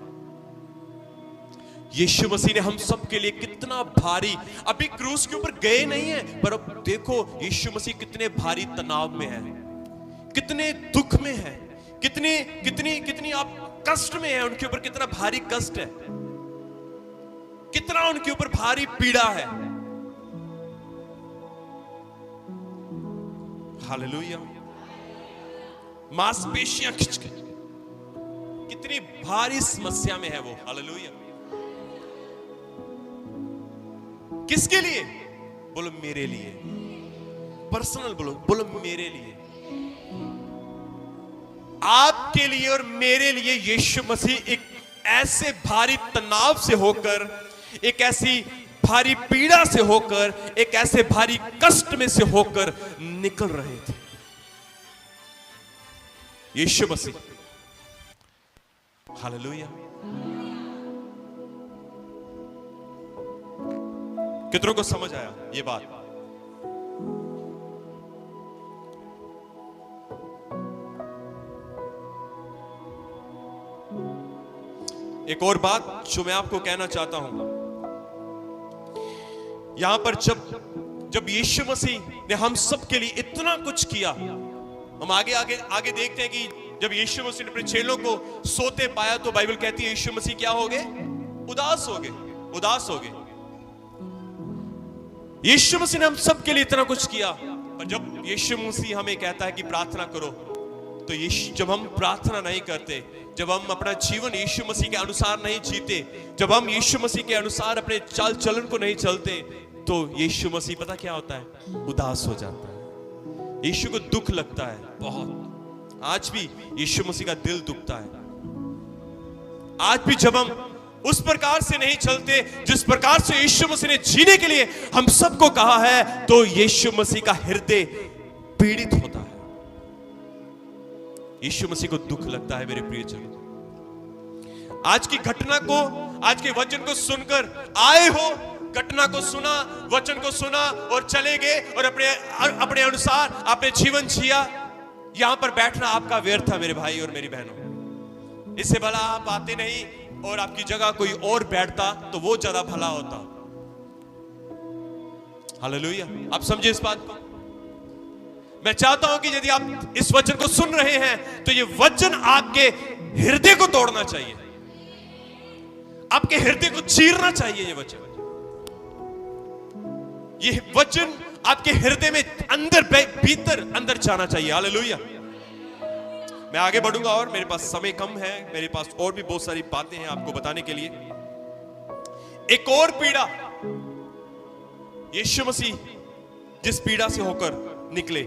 यीशु मसीह ने हम सब के लिए कितना भारी, अभी क्रूस के ऊपर गए नहीं है, पर अब देखो यीशु मसीह कितने भारी तनाव में है, कितने दुख में है, कितनी आप कष्ट में है, उनके ऊपर कितना भारी कष्ट है, कितना उनके ऊपर भारी पीड़ा है। हालेलुया। मांसपेशियां खिंच के, कितनी भारी समस्या में है वो। हालेलुया। किसके लिए? बोलो मेरे लिए। पर्सनल बोलो मेरे लिए, आपके लिए और मेरे लिए। यीशु मसीह एक ऐसे भारी तनाव से होकर, एक ऐसी भारी पीड़ा से होकर, एक ऐसे भारी कष्ट में से होकर निकल रहे थे। यीशु मसीह। हालेलुया। कितनों को समझ आया ये बात? एक और बात जो मैं आपको कहना चाहता हूं, यहां पर जब यीशु मसीह ने हम सब के लिए इतना कुछ किया, हम आगे देखते हैं कि जब यीशु मसीह ने अपने चेलों को सोते पाया तो बाइबल कहती है यीशु मसीह क्या हो गए? उदास हो गए। यीशु मसीह ने हम सब के लिए इतना कुछ किया, पर जब यीशु मसीह हमें कहता है कि प्रार्थना करो, तो जब हम प्रार्थना नहीं करते, जब हम अपना जीवन यीशु मसीह के अनुसार नहीं जीते, जब हम यीशु मसीह के अनुसार अपने चाल चलन को नहीं चलते, तो यीशु मसीह पता क्या होता है? उदास हो जाता है। यीशु को दुख लगता है बहुत। आज भी यीशु मसीह का दिल दुखता है। आज भी जब हम उस प्रकार से नहीं चलते जिस प्रकार से यीशु मसीह ने जीने के लिए हम सबको कहा है, तो यीशु मसीह का हृदय पीड़ित होता है। यीशु मसीह को दुख लगता है। मेरे प्रियजनों, आज की घटना को, आज के वचन को सुनकर आए हो, घटना को सुना, वचन को सुना और चले गए और अपने अनुसार आपने जीवन जिया, यहां पर बैठना आपका व्यर्थ था मेरे भाई और मेरी बहनों। इससे भला आप आते नहीं और आपकी जगह कोई और बैठता तो वो ज्यादा भला होता। हालेलुया। आप समझे इस बात को? मैं चाहता हूं कि यदि आप इस वचन को सुन रहे हैं तो ये वचन आपके हृदय को तोड़ना चाहिए, आपके हृदय को चीरना चाहिए। ये वचन आपके हृदय में भीतर अंदर जाना चाहिए। हालेलुया। मैं आगे बढ़ूंगा और मेरे पास समय कम है, मेरे पास और भी बहुत सारी बातें हैं आपको बताने के लिए। एक और पीड़ा, यीशु मसीह जिस पीड़ा से होकर निकले।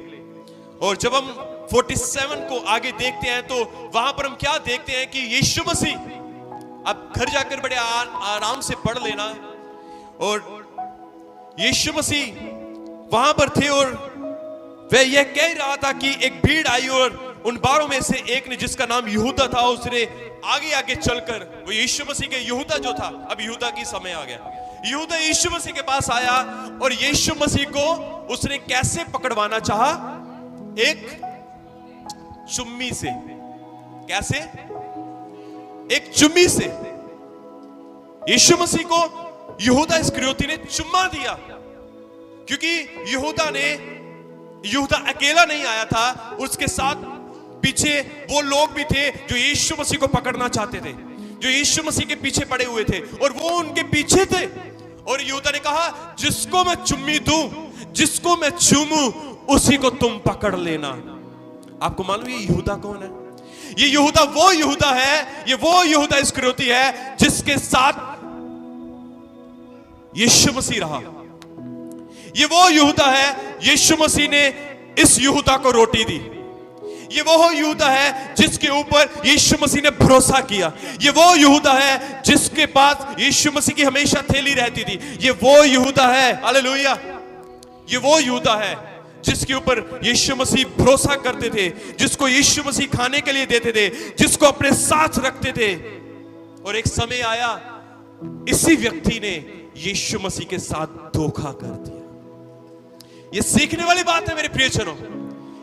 और जब हम 47 को आगे देखते हैं तो वहां पर हम क्या देखते हैं कि यीशु मसीह, अब घर जाकर बड़े आराम से पढ़ लेना, और यीशु मसीह वहां पर थे और वह यह कह रहा था कि एक भीड़ आई और उन 12 में से एक ने, जिसका नाम यहूदा था, उसने आगे आगे चलकर, वो यीशु मसीह के यहूदा जो था, अब यहूदा की समय आ गया, यहूदा यीशु मसीह के पास आया और यीशु मसीह को उसने कैसे पकड़वाना चाहा? एक चुम्मी से। कैसे? एक चुम्मी से यीशु मसीह को यहूदा इस्करियोती ने चुम्मा दिया, क्योंकि यहूदा अकेला नहीं आया था, उसके साथ पीछे वो लोग भी थे जो यीशु मसीह को पकड़ना चाहते थे, जो यीशु मसीह के पीछे पड़े हुए थे, और वो उनके पीछे थे। और यहूदा ने कहा, जिसको मैं चुम्मी दूं, जिसको मैं चूमूं, उसी को तुम पकड़ लेना। आपको मालूम ये यहूदा कौन है? ये यहूदा वो यहूदा है, ये वो यहूदा इस्करियोती है जिसके साथ यीशु मसीह रहा। ये वो यहूदा है, यीशु मसीह ने इस यहूदा को रोटी दी। ये वो यहूदा है जिसके ऊपर यीशु मसीह ने भरोसा किया। ये वो यहूदा है जिसके पास यीशु मसीह की हमेशा थैली रहती थी। ये वो यहूदा है, हालेलुया, ये वो यहूदा है जिसके ऊपर यीशु मसीह भरोसा करते थे, जिसको यीशु मसीह खाने के लिए देते थे, जिसको अपने साथ रखते थे। और एक समय आया, इसी व्यक्ति ने यीशु मसीह के साथ धोखा कर दिया। ये सीखने वाली बात है मेरे प्रियजनों।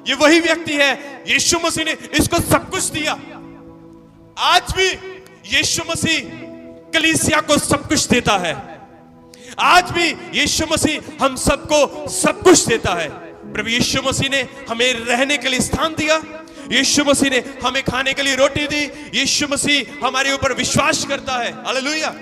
ये वही व्यक्ति है, यीशु मसीह ने इसको सब कुछ दिया। आज भी यीशु मसीह कलीसिया को सब कुछ देता है। आज भी यीशु मसीह हम सबको सब कुछ देता है। प्रभु यीशु मसीह ने हमें रहने के लिए स्थान दिया, यीशु मसीह ने हमें खाने के लिए रोटी दी, यीशु मसीह हमारे ऊपर विश्वास करता है, हालेलुया।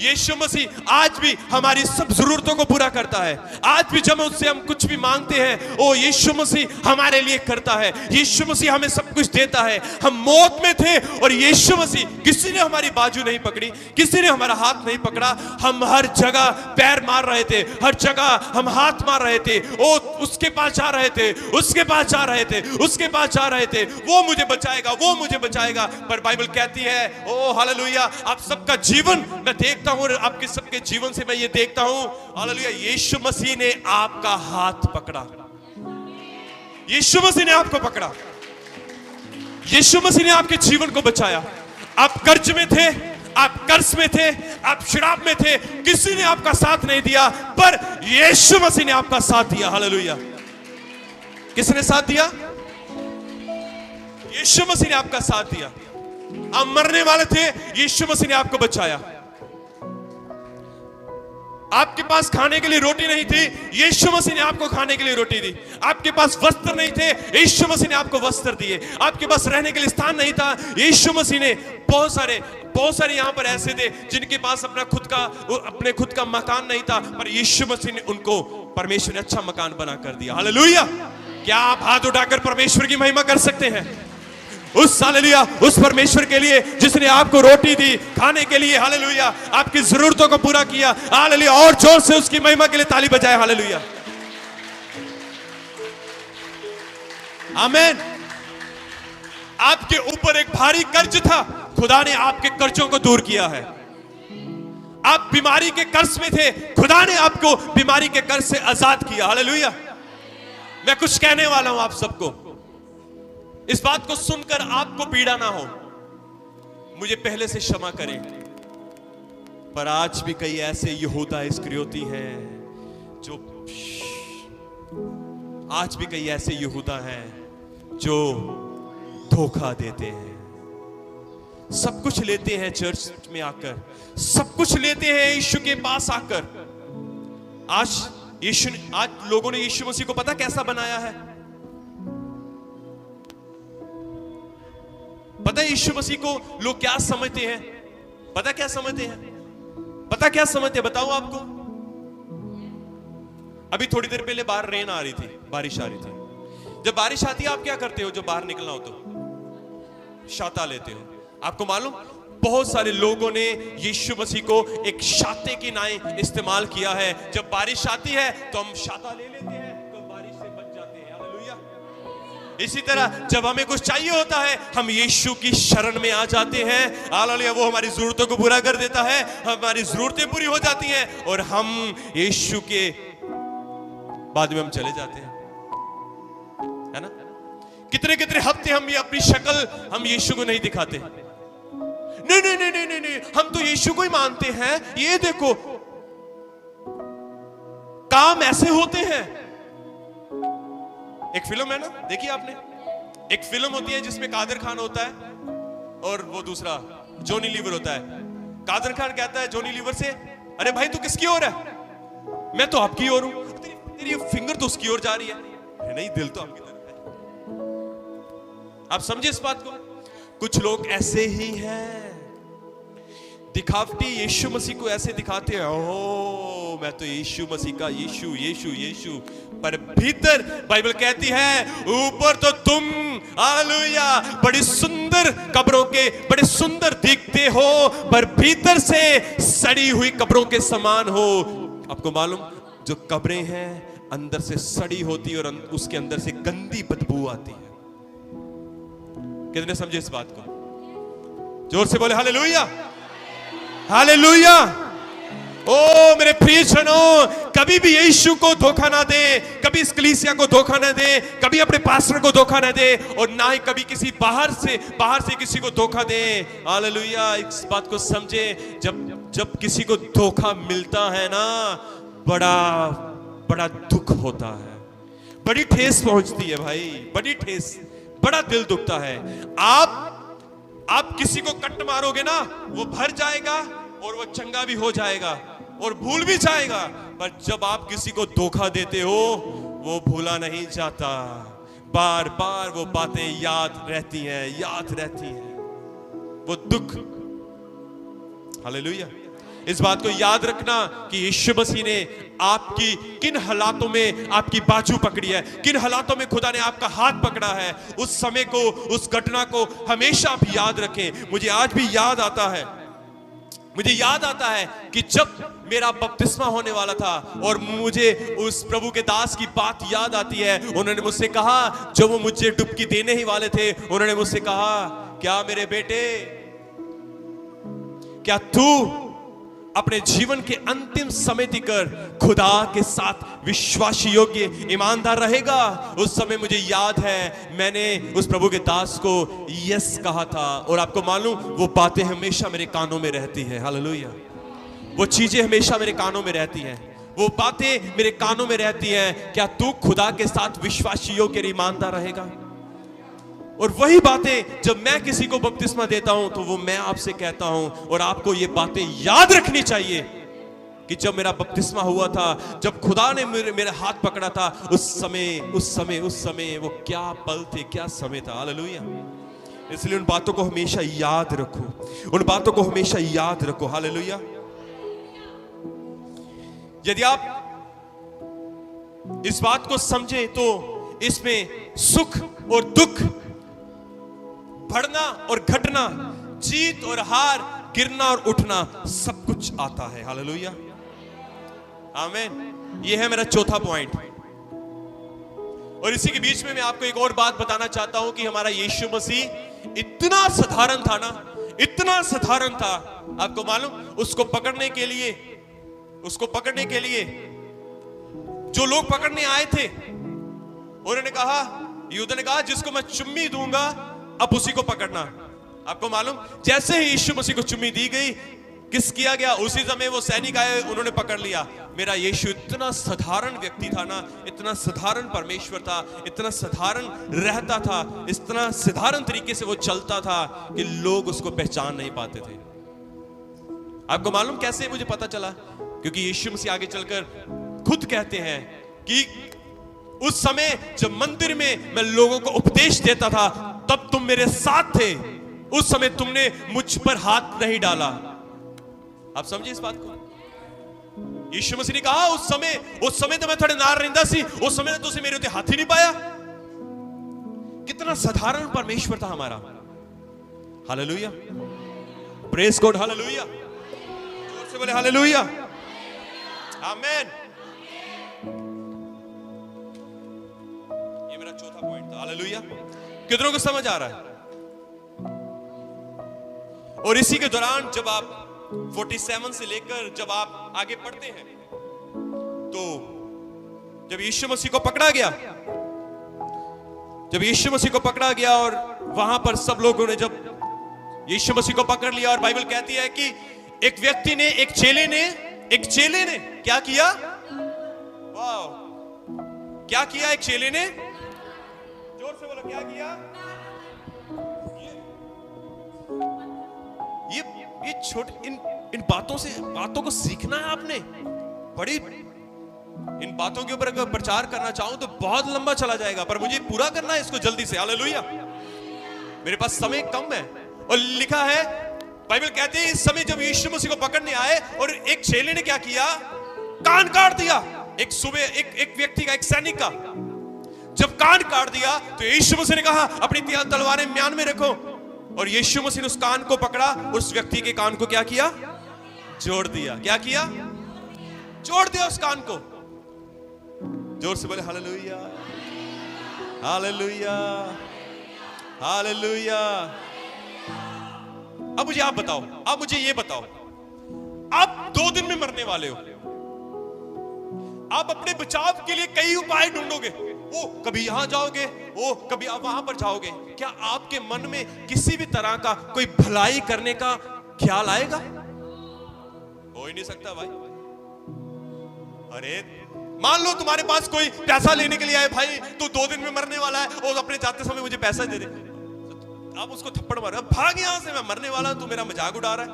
यीशु मसीह आज भी हमारी सब जरूरतों को पूरा करता है। आज भी जब उससे हम कुछ भी मांगते हैं, ओ यीशु मसीह हमारे लिए करता है। यीशु मसीह हमें सब कुछ देता है। हम मौत में थे और यीशु मसीह, किसी ने हमारी बाजू नहीं पकड़ी, किसी ने हमारा हाथ नहीं पकड़ा। हम हर जगह पैर मार रहे थे, हर जगह हम हाथ मार रहे थे। ओ उसके पास जा रहे थे, उसके पास जा रहे थे, उसके पास जा रहे थे, वो मुझे बचाएगा, वो मुझे बचाएगा। पर बाइबल कहती है, ओ हालेलुया, आप सबका जीवन मैं देखता हूं और आपके सबके जीवन से मैं ये देखता हूं, हालेलुया, यीशु मसीह ने आपका हाथ पकड़ा। यीशु मसीह ने आपको पकड़ा। यीशु मसीह ने आपके जीवन को बचाया। आप कर्ज में थे, आप कर्ज में थे, आप शराब में थे, किसी ने आपका साथ नहीं दिया, पर यीशु मसीह ने आपका साथ दिया। हालेलुया। किसने साथ दिया? यीशु मसीह ने आपका साथ दिया। आप मरने वाले थे, यीशु मसीह ने आपको बचाया। आपके पास खाने के लिए रोटी नहीं थी, यीशु मसीह ने आपको खाने के लिए रोटी दी। आपके पास वस्त्र नहीं थे, यीशु मसीह ने आपको वस्त्र दिए। आपके पास रहने के लिए स्थान नहीं था, यीशु मसीह ने बहुत सारे यहां पर ऐसे थे जिनके पास अपने खुद का मकान नहीं था, पर यीशु मसीह ने उनको, परमेश्वर ने अच्छा मकान बना कर दिया। हालेलुया। क्या आप हाथ उठाकर परमेश्वर की महिमा कर सकते हैं? उस हालेलुया, उस परमेश्वर के लिए जिसने आपको रोटी दी खाने के लिए, हालेलुया, आपकी जरूरतों को पूरा किया। हालेलुया। और जोर से उसकी महिमा के लिए ताली बजाए। हालेलुया, आमीन। आपके ऊपर एक भारी कर्ज था, खुदा ने आपके कर्जों को दूर किया है। आप बीमारी के कर्ज में थे, खुदा ने आपको बीमारी के कर्ज से आजाद किया। हालेलुया। मैं कुछ कहने वाला हूं आप सबको, इस बात को सुनकर आपको पीड़ा ना हो, मुझे पहले से क्षमा करें, पर आज भी कई ऐसे यहूदा इस्करियोती हैं जो, आज भी कई ऐसे यहूदा हैं जो धोखा देते हैं। सब कुछ लेते हैं चर्च में आकर, सब कुछ लेते हैं यीशु के पास आकर। आज लोगों ने यीशु मसीह को पता कैसा बनाया है? पता है यीशु मसीह को लोग क्या समझते हैं? पता क्या समझते हैं? पता क्या समझते हैं? बताओ आपको। अभी थोड़ी देर पहले बाहर रेन आ रही थी, बारिश आ रही थी। जब बारिश आती है आप क्या करते हो? जब बाहर निकलना हो तो छाता लेते हो। आपको मालूम बहुत सारे लोगों ने यीशु मसीह को एक छाते की नाई इस्तेमाल किया है। जब बारिश आती है तो हम छाता ले लेते हैं, तो बारिश से बच जाते हैं। हालेलुया। इसी तरह जब हमें कुछ चाहिए होता है, हम यीशु की शरण में आ जाते हैं। हालेलुया। वो हमारी जरूरतों को पूरा कर देता है, हमारी जरूरतें पूरी हो जाती हैं और हम यीशु के बाद में हम चले जाते हैं, है ना। कितने कितने हफ्ते हम ये अपनी शक्ल हम यीशु को नहीं दिखाते। नहीं नहीं नहीं नहीं नहीं, हम तो यीशु को ही मानते हैं। ये देखो काम ऐसे होते हैं। एक फिल्म है ना, देखिए आपने, एक फिल्म होती है जिसमें कादर खान होता है और वो दूसरा जॉनी लीवर होता है। कादर खान कहता है जॉनी लीवर से, अरे भाई तू किसकी ओर है? मैं तो आपकी ओर हूं। तेरी फिंगर तो उसकी ओर जा रही है। नहीं, दिल तो आपकी तरफ है। आप समझे इस बात को? कुछ लोग ऐसे ही हैं, दिखावटी यीशु मसीह को ऐसे दिखाते हैं, ओह मैं तो यीशु मसीह का यीशु यीशु यीशु, पर भीतर बाइबल कहती है ऊपर तो तुम हालेलुया बड़ी सुंदर कब्रों के बड़े सुंदर दिखते हो, पर भीतर से सड़ी हुई कब्रों के समान हो। आपको मालूम, जो कब्रें हैं अंदर से सड़ी होती है और उसके अंदर से गंदी बदबू आती है। कितने समझे इस बात को? जोर से बोले हालेलुया, हालेलुया। ओ मेरे प्रिय जनों, कभी भी यीशु को धोखा ना दे, कभी इस कलीसिया को धोखा ना दे, कभी अपने पास्टर को धोखा ना दे, और ना ही कभी किसी बाहर से किसी को धोखा दे। हालेलुया। इस बात को समझे, जब किसी को धोखा मिलता है ना, बड़ा दुख होता है, बड़ी ठेस पहुंचती है भाई, बड़ी ठेस, बड़ा दिल दुखता है। आप किसी को कट मारोगे ना, वो भर जाएगा और वो चंगा भी हो जाएगा और भूल भी जाएगा, पर जब आप किसी को धोखा देते हो, वो भूला नहीं जाता, बार बार वो बातें याद रहती हैं, वो दुख। हालेलुया। इस बात को याद रखना कि यीशु मसीह ने आपकी किन हालातों में आपकी बाजू पकड़ी है, किन हालातों में खुदा ने आपका हाथ पकड़ा है। उस समय को, उस घटना को हमेशा आप याद रखें। मुझे आज भी याद आता है कि जब मेरा बपतिस्मा होने वाला था और मुझे उस प्रभु के दास की बात याद आती है। उन्होंने मुझसे कहा, जब वो मुझे डुबकी देने ही वाले थे, उन्होंने मुझसे कहा, क्या मेरे बेटे, क्या तू अपने जीवन के अंतिम समय तक खुदा के साथ विश्वासी योग्य ईमानदार रहेगा? उस समय मुझे याद है मैंने उस प्रभु के दास को यस कहा था, और आपको मालूम वो बातें हमेशा मेरे कानों में रहती हैं। हालेलुया। वो चीजें हमेशा मेरे कानों में रहती हैं, वो बातें मेरे कानों में रहती हैं। क्या तू खुदा के साथ विश्वासी योग्य ईमानदार रहेगा? और वही बातें जब मैं किसी को बपतिस्मा देता हूं, तो वो मैं आपसे कहता हूं, और आपको ये बातें याद रखनी चाहिए कि जब मेरा बपतिस्मा हुआ था, जब खुदा ने मेरा हाथ पकड़ा था, उस समय वो क्या पल थे, क्या समय था। हालेलुया। इसलिए उन बातों को हमेशा याद रखो, उन बातों को हमेशा याद रखो। हालेलुया। यदि आप इस बात को समझे तो इसमें सुख और दुख, बढ़ना और घटना, जीत और हार, गिरना और उठना, सब कुछ आता है। हालेलुया। आमीन। ये है मेरा चौथा पॉइंट। और इसी के बीच में मैं आपको एक और बात बताना चाहता हूं कि हमारा यीशु मसीह इतना साधारण था ना, इतना साधारण था। आपको मालूम, उसको पकड़ने के लिए जो लोग पकड़ने आए थे, उन्होंने कहा, यूदा ने कहा, जिसको मैं चुम्मी दूंगा अब उसी को पकड़ना। आपको मालूम, जैसे ही यीशु मसीह को चुम्मी दी गई, किस किया गया? उसी समय वो सैनिक आए, उन्होंने पकड़ लिया। मेरा यीशु इतना साधारण व्यक्ति था ना, इतना साधारण परमेश्वर था, इतना साधारण रहता था, इतना साधारण तरीके से वो चलता था कि लोग उसको पहचान नहीं पाते थे। आपको मालूम कैसे मुझे पता चला? क्योंकि यीशु मसीह आगे चलकर खुद कहते हैं कि उस समय जब मंदिर में मैं लोगों को उपदेश देता था, तब तुम मेरे साथ थे, उस समय तुमने मुझ पर हाथ नहीं डाला। आप समझिए इस बात को। यीशु मसीह ने कहा, उस समय तो मैं थोड़े नार रहिंदा सी, उस समय तो तुझे मेरे उत्ते हाथ ही नहीं पाया। कितना साधारण परमेश्वर था हमारा। हालेलुया। Praise God, hallelujah. जोर से बोले हालेलुया, आमेन। ये मेरा चौथा पॉइंट था, हालेलुया। कितनों को समझ आ रहा है? और इसी के दौरान जब आप 47 से लेकर जब आप आगे पढ़ते हैं, तो जब यीशु मसीह को पकड़ा गया, जब यीशु मसीह को पकड़ा गया और वहां पर सब लोगों ने जब यीशु मसीह को पकड़ लिया, और बाइबल कहती है कि एक व्यक्ति ने, एक चेले ने क्या किया? वाह, क्या किया? एक चेले ने, जोर से बोलो, क्या किया? ये छोटे इन बातों को सीखना है आपने। बड़ी इन बातों के ऊपर अगर प्रचार करना चाहूं तो बहुत लंबा चला जाएगा, पर मुझे पूरा करना है इसको जल्दी से, हालेलुया। मेरे पास समय कम है। और लिखा है, बाइबल कहती है, इस समय जब यीशु मसीह को पकड़ने आए और एक चेले ने क्या किया? कान काट दिया। एक व्यक्ति का, एक सैनिक का जब कान काट दिया तो यीशु मसीह ने कहा अपनी तलवारें म्यान में रखो, और यीशु मसीह ने उस कान को पकड़ा, उस व्यक्ति के कान को क्या किया? जोड़ दिया। क्या किया? जोड़ दिया उस कान को। जोर से बोले हालेलुया, हालेलुया, हालेलुया। अब मुझे आप बताओ, अब मुझे ये बताओ, आप 2 दिन में मरने वाले हो, आप अपने बचाव के लिए कई उपाय ढूंढोगे। ओ कभी यहां जाओगे, ओ कभी आप वहां पर जाओगे। क्या आपके मन में किसी भी तरह का कोई भलाई करने का ख्याल आएगा? हो ही नहीं सकता भाई। अरे मान लो तुम्हारे पास कोई पैसा लेने के लिए आए, भाई तू 2 दिन में मरने वाला है और अपने जाते समय मुझे पैसा दे दे, आप उसको थप्पड़ मारो, भाग यहां से, मैं मरने वाला, तू मेरा मजाक उड़ा रहा है।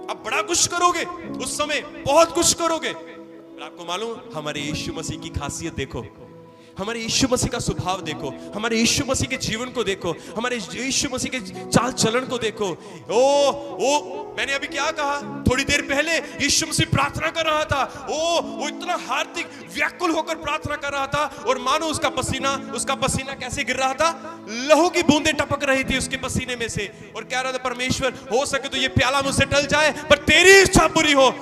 आप बड़ा कुछ करोगे उस समय, बहुत कुछ करोगे। आपको मालूम, हमारे यीशु मसीह की खासियत देखो, हमारे यीशु मसीह का स्वभाव देखो, हमारे यीशु मसीह के जीवन को देखो, हमारे यीशु मसीह के चाल चलन को देखो। ओ मैंने अभी क्या कहा? थोड़ी देर पहले यीशु मसीह प्रार्थना कर रहा था। वो इतना हार्दिक व्याकुल होकर प्रार्थना कर रहा था, और मानो उसका पसीना कैसे गिर रहा था? लहू की बूंदें टपक रही थी उसके पसीने में से, और कह रहा था, परमेश्वर हो सके तो ये प्याला मुझसे टल जाए, पर तेरी इच्छा पूरी हो।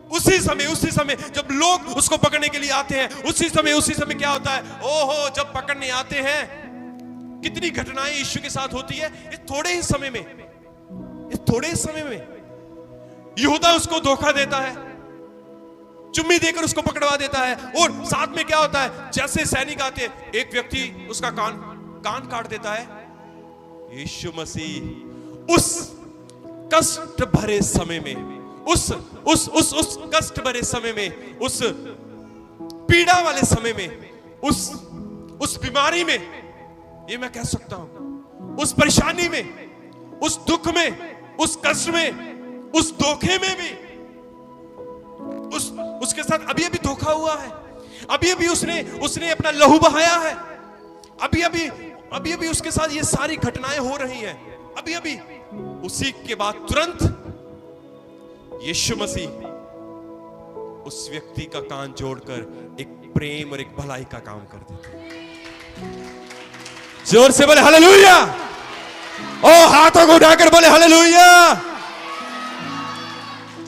उसी समय जब लोग उसको पकड़ने के लिए आते हैं, उसी समय क्या होता है? ओहो, जब पकड़ने आते हैं, कितनी घटनाएं यीशु के साथ होती है इस थोड़े ही समय में। यहूदा उसको धोखा देता है, चुम्मी देकर उसको पकड़वा देता है, और साथ में क्या होता है? जैसे सैनिक आते हैं, एक व्यक्ति उसका कान काट देता है। यीशु मसीह उस कष्ट भरे समय में, उस कष्ट भरे समय में, उस पीड़ा वाले समय में, उस बीमारी में, ये मैं कह सकता हूं, उस परेशानी में, उस दुख में, उस कष्ट में, उस धोखे में भी, उसके साथ अभी धोखा हुआ है, अभी उसने अपना लहू बहाया है, अभी उसके साथ ये सारी घटनाएं हो रही हैं, अभी उसी के बाद तुरंत यीशु मसीह उस व्यक्ति का कान जोड़कर एक प्रेम और एक भलाई का काम कर देते। जोर से बोले हालेलुया, ओ हाथों को उठाकर बोले हालेलुया।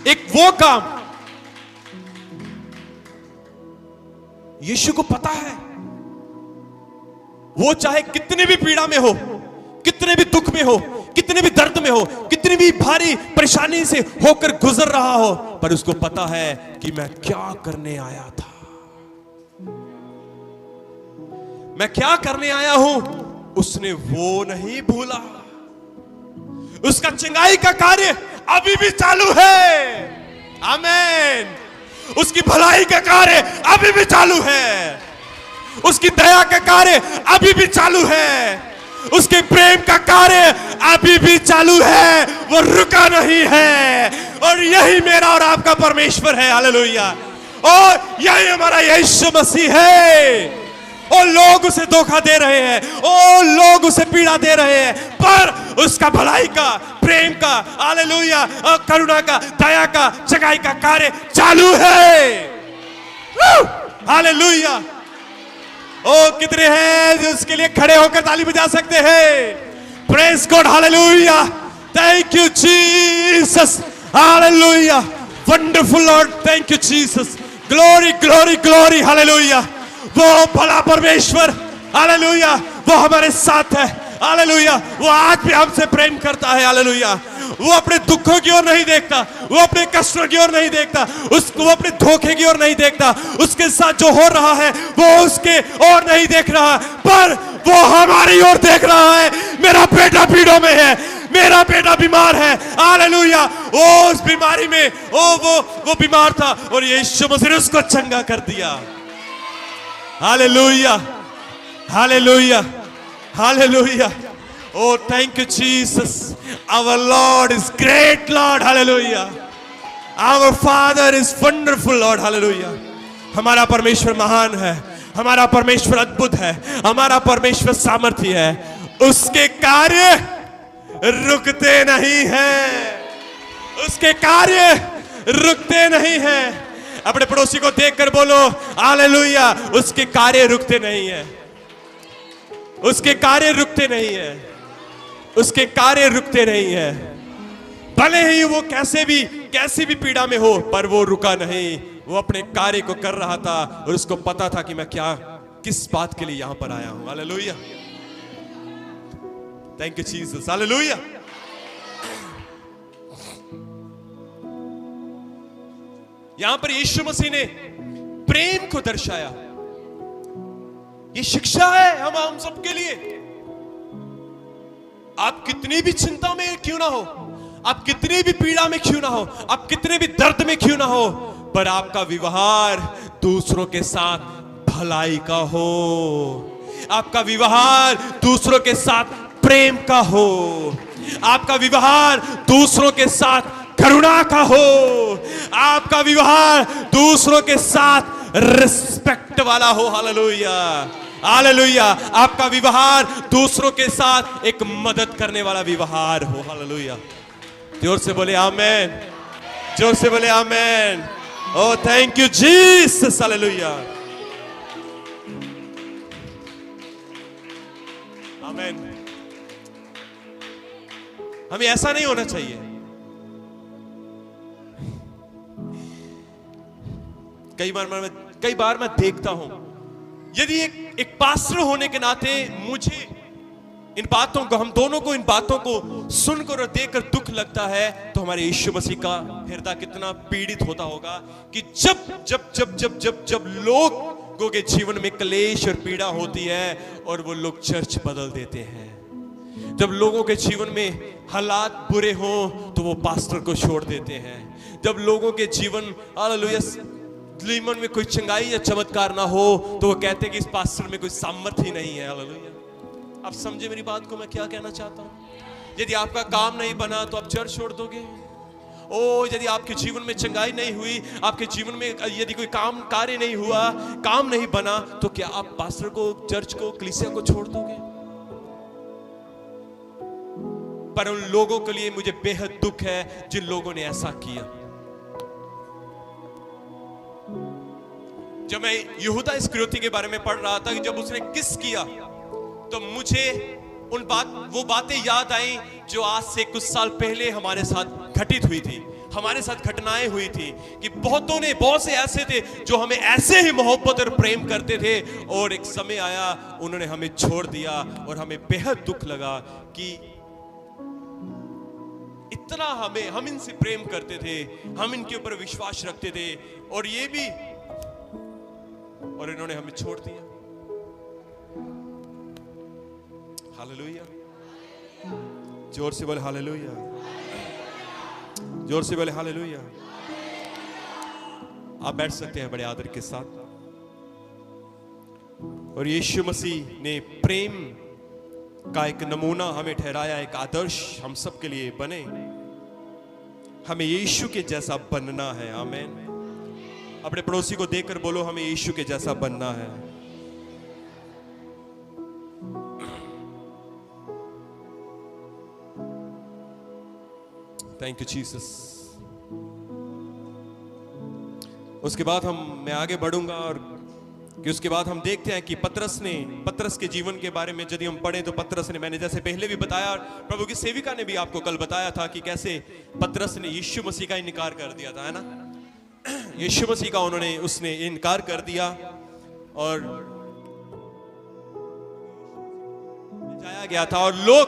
एक वो काम यीशु को पता है, वो चाहे कितने भी पीड़ा में हो, कितने भी दुख में हो, कितने भी दर्द में हो, कितनी भी भारी परेशानी से होकर गुजर रहा हो, पर उसको पता है कि मैं क्या करने आया था, मैं क्या करने आया हूं, उसने वो नहीं भूला। उसका चंगाई का कार्य अभी भी चालू है, आमीन। उसकी भलाई का कार्य अभी भी चालू है, उसकी दया का कार्य अभी भी चालू है, उसके प्रेम का कार्य अभी भी चालू है, वो रुका नहीं है। और यही मेरा और आपका परमेश्वर है, हालेलुया। और यही हमारा यीशु मसीह है। और लोग उसे धोखा दे रहे हैं, और लोग उसे पीड़ा दे रहे हैं, पर उसका भलाई का, प्रेम का, हालेलुया, करुणा का, दया का, जगाई का कार्य चालू है, हालेलुया। ओ कितने हैं जो उसके लिए खड़े होकर ताली बजा सकते हैं? Praise God, hallelujah, thank you Jesus, hallelujah, wonderful Lord, thank you Jesus, glory glory glory, hallelujah. वो भला परमेश्वर, हालेलुया, वो हमारे साथ है, हालेलुया। वो आज भी हमसे प्रेम करता है, हालेलुया। वो अपने दुखों की ओर नहीं देखता, वो अपने कष्टों की ओर नहीं देखता, उसको वो अपने धोखे की ओर नहीं देखता, उसके साथ जो हो रहा है वो उसके ओर नहीं देख रहा, पर वो हमारी ओर देख रहा है। मेरा बेटा पीड़ों में है, मेरा बेटा बीमार है, हालेलुया। ओ उस बीमारी में वो बीमार था और यीशु मसीह ने उसको चंगा कर दिया, hallelujah, hallelujah, hallelujah. Oh, thank you, Jesus. Our Lord is great, Lord. Hallelujah. Our Father is wonderful, Lord. Hallelujah. हमारा परमेश्वर महान है, हमारा परमेश्वर अद्भुत है, हमारा परमेश्वर सामर्थी है। उसके कार्य रुकते नहीं हैं, उसके कार्य रुकते नहीं हैं। अपने पड़ोसी को देखकर बोलो, हालेलुया, उसके कार्य रुकते नहीं हैं, उसके कार्य रुकते नहीं हैं, उसके कार्य रुकते नहीं है। भले ही वो कैसी भी पीड़ा में हो, पर वो रुका नहीं, वो अपने कार्य को कर रहा था और उसको पता था कि मैं किस बात के लिए यहां पर आया हूं। Hallelujah, thank you Jesus, hallelujah. यहां पर यीशु मसीह ने प्रेम को दर्शाया। ये शिक्षा है हम सबके लिए। आप कितनी भी चिंता में क्यों ना हो, आप कितनी भी पीड़ा में क्यों ना हो, आप कितने भी दर्द में क्यों ना हो, पर आपका व्यवहार दूसरों के साथ भलाई का हो, आपका व्यवहार दूसरों के साथ प्रेम का हो, आपका व्यवहार दूसरों के साथ करुणा का हो, आपका व्यवहार दूसरों के साथ रिस्पेक्ट वाला हो। Hallelujah, hallelujah. आपका व्यवहार दूसरों के साथ एक मदद करने वाला व्यवहार हो। हालेलुया, जोर से बोले आमेन, जोर से बोले आमेन। ओ थैंक यू जीसस, हालेलुया, आमेन। हमें ऐसा नहीं होना चाहिए। कई बार मैं देखता हूं, यदि एक पास्टर होने के नाते मुझे इन बातों को, हम दोनों को इन बातों को सुनकर और देखकर दुख लगता है, तो हमारे यीशु मसीह का हृदय कितना पीड़ित होता होगा कि जब जब जब जब जब जब लोगों के जीवन में क्लेश और पीड़ा होती है और वो लोग चर्च बदल देते हैं। जब लोगों के जीवन में हालात बुरे हों तो वो पास्टर को छोड़ देते हैं। जब लोगों के जीवन, हालेलुया, जीवन में कोई चंगाई या चमत्कार ना हो तो वो कहते हैं कि इस पास्टर में कोई सामर्थ्य ही नहीं है। हालेलुया, आप समझे मेरी बात को मैं क्या कहना चाहता हूं? यदि आपका काम नहीं बना तो आप चर्च छोड़ दोगे? ओ, यदि आपके जीवन में चंगाई नहीं हुई, आपके जीवन में यदि कोई कार्य नहीं हुआ, काम नहीं बना, तो क्या आप पास्टर को, चर्च को, कलीसिया को छोड़ दोगे? पर उन लोगों के लिए मुझे बेहद दुख है जिन लोगों ने ऐसा किया। जब मैं यहूदा इस्करियोती के बारे में पढ़ रहा था कि जब उसने किस किया, तो मुझे वो बातें याद आई जो आज से कुछ साल पहले हमारे साथ घटित हुई थी, हमारे साथ घटनाएं हुई थी कि बहुत से ऐसे थे जो हमें ऐसे ही मोहब्बत और प्रेम करते थे और एक समय आया उन्होंने हमें छोड़ दिया और हमें बेहद दुख लगा कि इतना हम इनसे प्रेम करते थे, हम इनके ऊपर विश्वास रखते थे और ये भी, और इन्होंने हमें छोड़ दिया। हालेलुया, जोर से बोले हालेलुया, जोर से बोले हालेलुया। आप बैठ सकते हैं बड़े आदर के साथ। और यीशु मसीह ने प्रेम का एक नमूना हमें ठहराया, एक आदर्श हम सब के लिए बने। हमें यीशु के जैसा बनना है। आमीन। अपने पड़ोसी को देखकर बोलो, हमें यीशु के जैसा बनना है। Thank you Jesus. उसके बाद मैं आगे बढ़ूंगा और कि उसके बाद हम देखते हैं कि पतरस के जीवन के बारे में यदि हम पढ़ें तो पतरस ने, मैंने जैसे पहले भी बताया, प्रभु की सेविका ने भी आपको कल बताया था कि कैसे पतरस ने यीशु मसीह का इनकार कर दिया था, है ना। यीशु मसीह का उसने इनकार कर दिया और जाया गया था, और लोग,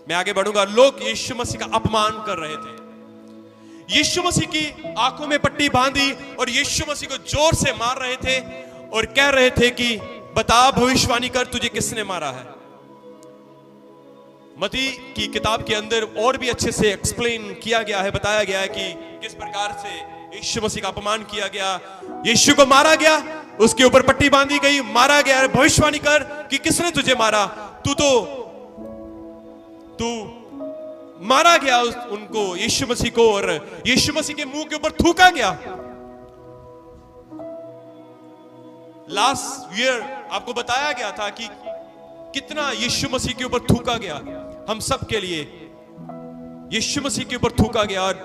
मैं आगे बढ़ूंगा, लोग यीशु मसीह का अपमान कर रहे थे। यीशु मसीह की आंखों में पट्टी बांधी और यीशु मसीह को जोर से मार रहे थे और कह रहे थे कि बता, भविष्यवाणी कर, तुझे किसने मारा है। मत्ती की किताब के अंदर और भी अच्छे से एक्सप्लेन किया गया है, बताया गया है कि किस प्रकार से यीशु मसीह का अपमान किया गया, यीशु को मारा गया, उसके ऊपर पट्टी बांधी गई, मारा गया। भविष्यवाणी कर कि किसने तुझे मारा, तू मारा गया उनको, यीशु मसीह को, और यीशु मसीह के मुंह के ऊपर थूका गया। लास्ट ईयर आपको बताया गया था कि कितना यीशु मसीह के ऊपर थूका गया, हम सब के लिए यीशु मसीह के ऊपर थूका गया। और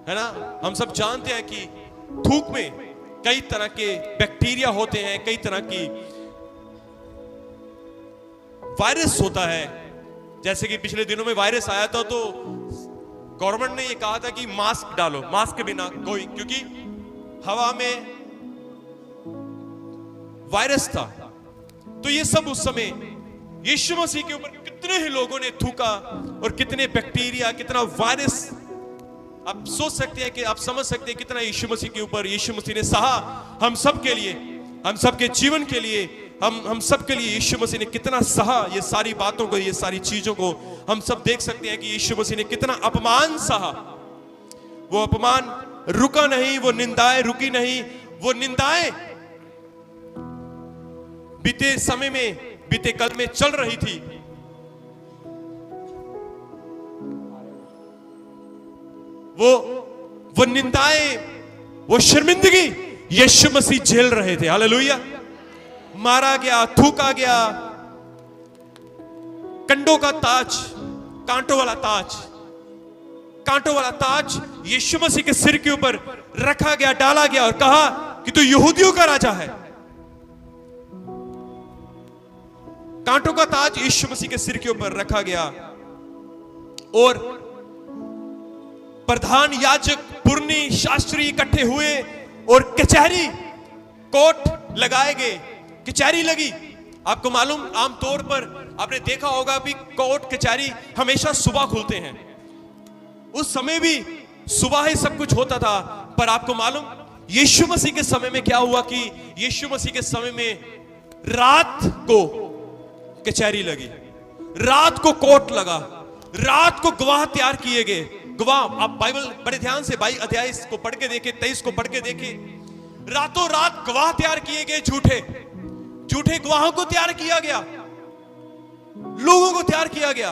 है ना, हम सब जानते हैं कि थूक में कई तरह के बैक्टीरिया होते हैं, कई तरह की वायरस होता है। जैसे कि पिछले दिनों में वायरस आया था तो गवर्नमेंट ने ये कहा था कि मास्क डालो, मास्क के बिना कोई, क्योंकि हवा में वायरस था। तो ये सब उस समय यीशु मसीह के ऊपर कितने ही लोगों ने थूका और कितने बैक्टीरिया, कितना वायरस, आप सोच सकते हैं कि आप समझ सकते हैं कितना यीशु मसीह के ऊपर यीशु मसीह ने सहा, हम सब के लिए, हम सब के जीवन के लिए, हम सब के लिए यीशु मसीह ने कितना सहा ये सारी बातों को, ये सारी चीजों को। हम सब देख सकते हैं कि यीशु मसीह ने कितना अपमान सहा। वो अपमान रुका नहीं, वो निंदाएं रुकी नहीं, वो निंदाएं बीते समय में, बीते कल में चल रही थी। वो निंदाएं, वो शर्मिंदगी यीशु मसीह झेल रहे थे। हालेलुया। मारा गया, थूका गया, कंडों का ताज, कांटों वाला ताज, कांटों वाला ताज यीशु मसीह के सिर के ऊपर रखा गया, डाला गया और कहा कि तू यहूदियों का राजा है। कांटों का ताज यीशु मसीह के सिर के ऊपर रखा गया और प्रधान याजक, पुरनी, शास्त्री इकट्ठे हुए और कचहरी, कोर्ट लगाए गए, कचहरी लगी। आपको मालूम, आमतौर पर आपने देखा होगा भी कोर्ट कचहरी हमेशा सुबह खुलते हैं। उस समय भी सुबह ही सब कुछ होता था। पर आपको मालूम यीशु मसीह के समय में क्या हुआ कि यीशु मसीह के समय में रात को कचहरी लगी, रात को कोर्ट लगा, रात को गवाह तैयार किए गए। गवाह, आप बाइबल बड़े ध्यान से 22 अध्याय को पढ़ के देखें, 23 को पढ़ के देखें। रातों रात गवाह तैयार किए गए, झूठे गवाहों को तैयार किया गया, लोगों को तैयार किया गया,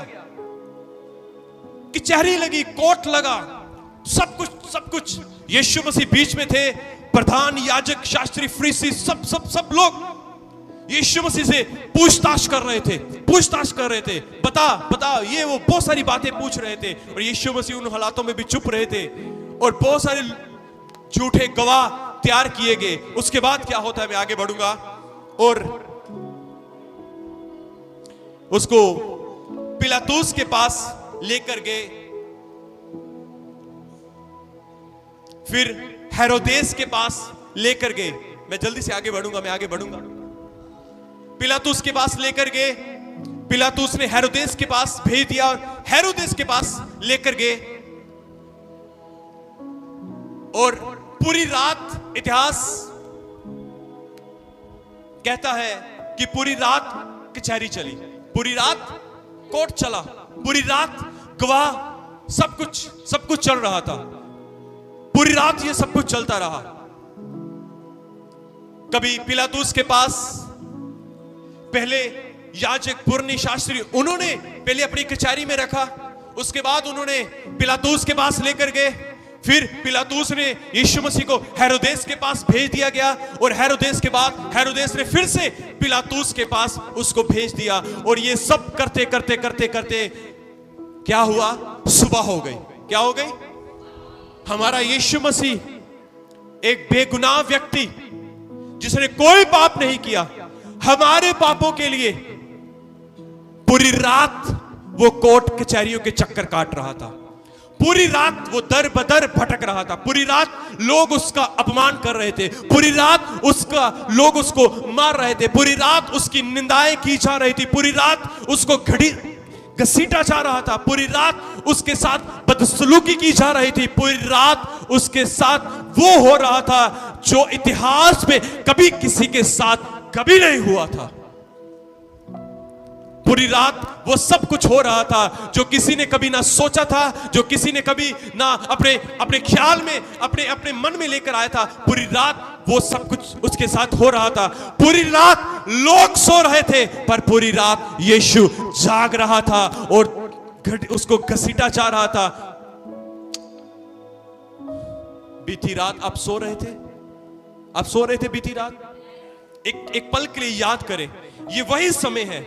कचहरी लगी, कोर्ट लगा, सब कुछ। यीशु मसीह बीच में थे, प्रधान याजक, शास्त्री, फरीसी, सब लोग यीशु मसीह से पूछताछ कर रहे थे, बता, ये वो बहुत सारी बातें पूछ रहे थे। और यीशु मसीह उन हालातों में भी चुप रहे थे और बहुत सारे झूठे गवाह तैयार किए गए। उसके बाद क्या होता है, मैं आगे बढ़ूंगा, और उसको पिलातुस के पास लेकर गए, फिर हेरोदेस के पास लेकर गए। मैं जल्दी से आगे बढ़ूंगा, पिलातुस के पास लेकर गए, पिलातुस ने हेरोदेस के पास भेज दिया और हेरोदेस के पास लेकर गए। और पूरी रात, इतिहास कहता है कि पूरी रात कचहरी चली, पूरी रात कोर्ट चला, पूरी रात गवाह, सब कुछ चल रहा था। पूरी रात ये सब कुछ चलता रहा। कभी पिलातुस के पास पहले याजक, पुरनी, शास्त्री, उन्होंने पहले अपनी कचहरी में रखा, उसके बाद उन्होंने पिलातुस के पास लेकर गए, फिर पिलातुस ने यीशु मसीह को हेरोदेस के पास भेज दिया गया, और हेरोदेस के बाद हेरोदेस ने फिर से पिलातुस के पास उसको भेज दिया। और ये सब करते क्या हुआ, सुबह हो गई। क्या हो गई? हमारा यीशु मसीह एक बेगुनाह व्यक्ति जिसने कोई पाप नहीं किया, हमारे पापों के लिए पूरी रात वो कोर्ट कचहरियों के चक्कर काट रहा था। पूरी रात वो दर बदर भटक रहा था। पूरी रात लोग उसका अपमान कर रहे थे। पूरी रात लोग उसको मार रहे थे। पूरी रात उसकी निंदाएं की जा रही थी। पूरी रात उसको घसीटा जा रहा था। पूरी रात उसके साथ बदसलूकी की जा रही थी। पूरी रात उसके साथ वो हो रहा था जो इतिहास में कभी किसी के साथ कभी नहीं हुआ था। पूरी रात वो सब कुछ हो रहा था जो किसी ने कभी ना सोचा था, जो किसी ने कभी ना अपने ख्याल में अपने मन में लेकर आया था। पूरी रात वो सब कुछ उसके साथ हो रहा था। पूरी रात लोग सो रहे थे, पर पूरी रात यीशु जाग रहा था और उसको घसीटा जा रहा था। बीती रात आप सो रहे थे, आप सो रहे थे बीती रात। एक पल के लिए याद करें, ये वही समय है।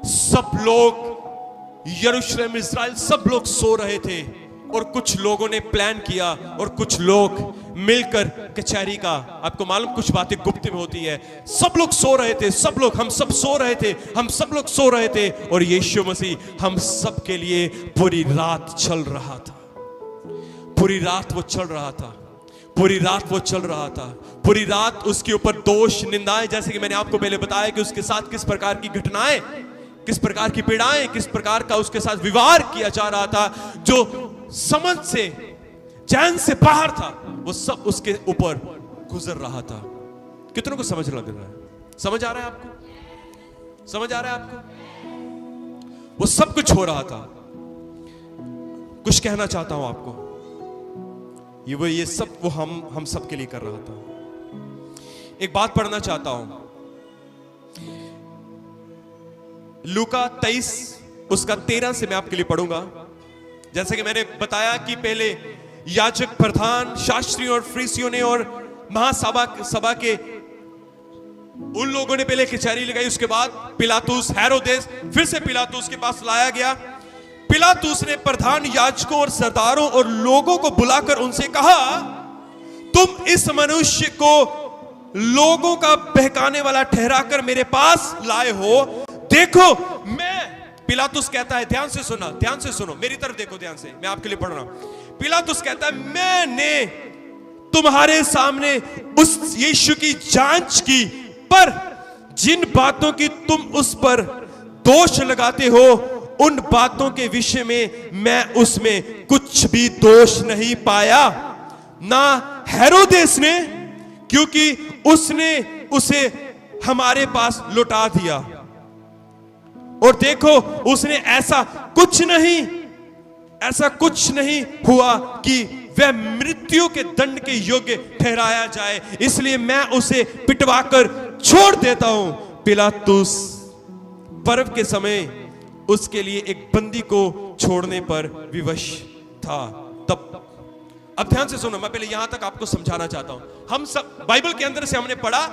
सब लोग यरूशलेम, इस्राएल, सब लोग सो रहे थे और कुछ लोगों ने प्लान किया और कुछ लोग मिलकर कचहरी का, आपको मालूम कुछ बातें गुप्त में होती है। सब लोग सो रहे थे, सब लोग, हम सब सो रहे थे, हम सब लोग सो रहे थे और यीशु मसीह हम सब के लिए पूरी रात चल रहा था। पूरी रात वो चल रहा था। पूरी रात वो चल रहा था। पूरी रात उसके ऊपर दोष, निंदाएं, जैसे कि मैंने आपको पहले बताया कि उसके साथ किस प्रकार की घटनाएं, किस प्रकार की पीड़ाएं, किस प्रकार का उसके साथ व्यवहार किया जा रहा था, जो समझ से, चैन से बाहर था, वो सब उसके ऊपर गुजर रहा था। कितनों को समझ लग रहा है? समझ आ रहा है आपको? समझ आ रहा है आपको? वो सब कुछ हो रहा था। कुछ कहना चाहता हूं आपको, ये सब वो हम सब के लिए कर रहा था। एक बात पढ़ना चाहता हूं, लूका 23 उसका 13 से मैं आपके लिए पढ़ूंगा। जैसे कि मैंने बताया कि पहले याजक, प्रधान, शास्त्रियों और फरीसियों ने और महासभा के उन लोगों ने पहले कचहरी लगाई। उसके बाद पिलातुस, हेरोदेस, फिर से पिलातुस के पास लाया गया। पिलातुस ने प्रधान याजकों और सरदारों और लोगों को बुलाकर उनसे कहा, तुम इस मनुष्य को लोगों का बहकाने वाला ठहराकर मेरे पास लाए हो। देखो, पिलातुस कहता है, ध्यान से सुनो, मेरी तरफ देखो ध्यान से, मैं आपके लिए पढ़ रहा हूं। पिलातुस कहता है, मैंने तुम्हारे सामने उस यीशु की जांच की, पर जिन बातों की तुम उस पर दोष लगाते हो, उन बातों के विषय में मैं उसमें कुछ भी दोष नहीं पाया। ना हेरोदेस ने, क्योंकि उसने उसे हमारे पास लौटा दिया, और देखो उसने ऐसा कुछ नहीं हुआ कि वह मृत्यु के दंड के योग्य ठहराया जाए, इसलिए मैं उसे पिटवाकर छोड़ देता हूं। पिलातुस पर्व के समय उसके लिए एक बंदी को छोड़ने पर विवश था। तब अब ध्यान से सुनो, मैं पहले यहां तक आपको समझाना चाहता हूं। हम सब बाइबल के अंदर से हमने पढ़ा,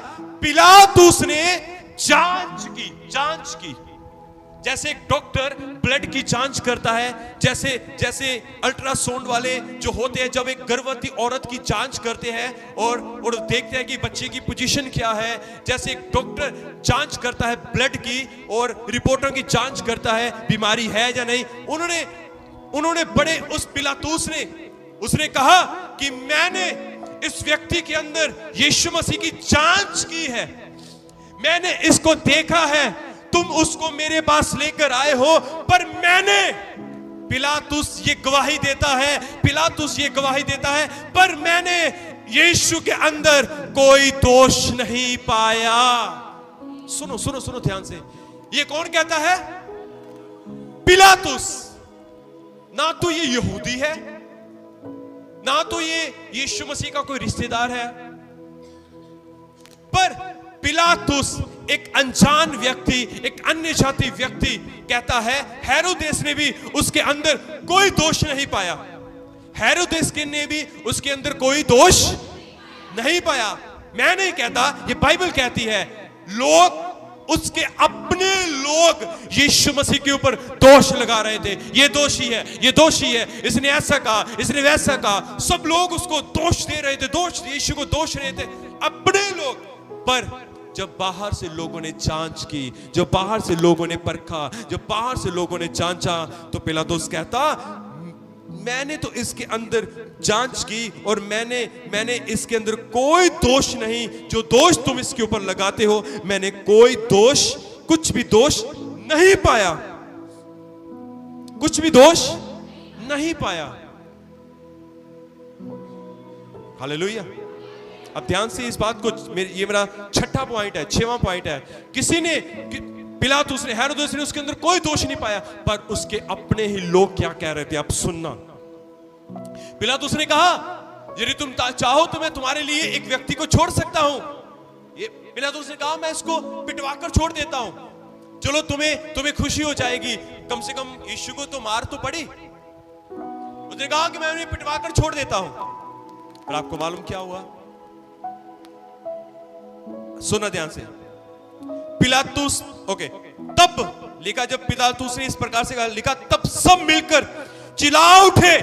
पिलातुस ने जांच की। जैसे एक डॉक्टर ब्लड की जांच करता है, जैसे अल्ट्रासाउंड वाले जो होते हैं, जब एक गर्भवती औरत की जांच करते हैं और देखते हैं कि बच्चे की पोजीशन क्या है, जैसे एक डॉक्टर जांच करता है ब्लड की और रिपोर्टों की जांच करता है बीमारी है या नहीं। उन्होंने बड़े उस पिलातुस ने, उसने कहा कि मैंने इस व्यक्ति के अंदर यीशु मसीह की जांच की है, मैंने इसको देखा है, तुम उसको मेरे पास लेकर आए हो, पर पिलातुस ये गवाही देता है, पर मैंने यीशु के अंदर कोई दोष नहीं पाया। सुनो ध्यान से, ये कौन कहता है? पिलातुस। ना तो ये यहूदी है, ना तो ये यीशु मसीह का कोई रिश्तेदार है, पर पिलातुस एक अनजान व्यक्ति, एक अन्य जाति व्यक्ति कहता है, हेरोदेस ने भी उसके अंदर कोई दोष नहीं पाया। हेरोदेस ने भी उसके अंदर कोई दोष नहीं पाया। मैं नहीं कहता, ये बाइबल कहती है। लोग, उसके अपने लोग यीशु मसीह के ऊपर दोष लगा रहे थे, ये दोषी है, ये दोषी है, इसने ऐसा कहा, इसने वैसा कहा। सब लोग उसको दोष दे रहे थे, दोष यीशु को दोष रहे थे, अपने लोग। पर जब बाहर से लोगों ने जांच की, जब बाहर से लोगों ने परखा, जब बाहर से लोगों ने जांचा, तो पिलातुस कहता, मैंने तो इसके अंदर जांच की और मैंने इसके अंदर कोई दोष नहीं, जो दोष तुम इसके ऊपर लगाते हो, मैंने कोई दोष, कुछ भी दोष नहीं पाया, कुछ भी दोष नहीं पाया। हालेलुया। अब ध्यान से इस बात को, ये मेरा छठा पॉइंट है, 6वां पॉइंट है। किसी ने, पिलातुस ने, हेरोदेस ने उसके अंदर कोई दोष नहीं पाया, पर उसके अपने ही लोग क्या कह रहे थे, आप सुनना। पिलातुस ने कहा, यदि तुम चाहो तो मैं तुम्हारे लिए एक व्यक्ति को छोड़ सकता हूं। ये पिलातुस ने कहा, मैं इसको पिटवाकर छोड़ देता हूं, चलो तुम्हें खुशी हो जाएगी, कम से कम यीशु को तो मार तो पड़ी। उसने कहा कि मैं उन्हें पिटवाकर छोड़ देता हूं। और आपको मालूम क्या हुआ? सुना ध्यान से। पिलातुस, ओके, तब लिखा, जब पिलातुस ने इस प्रकार से लिखा, तब सब मिलकर चिल्ला उठे,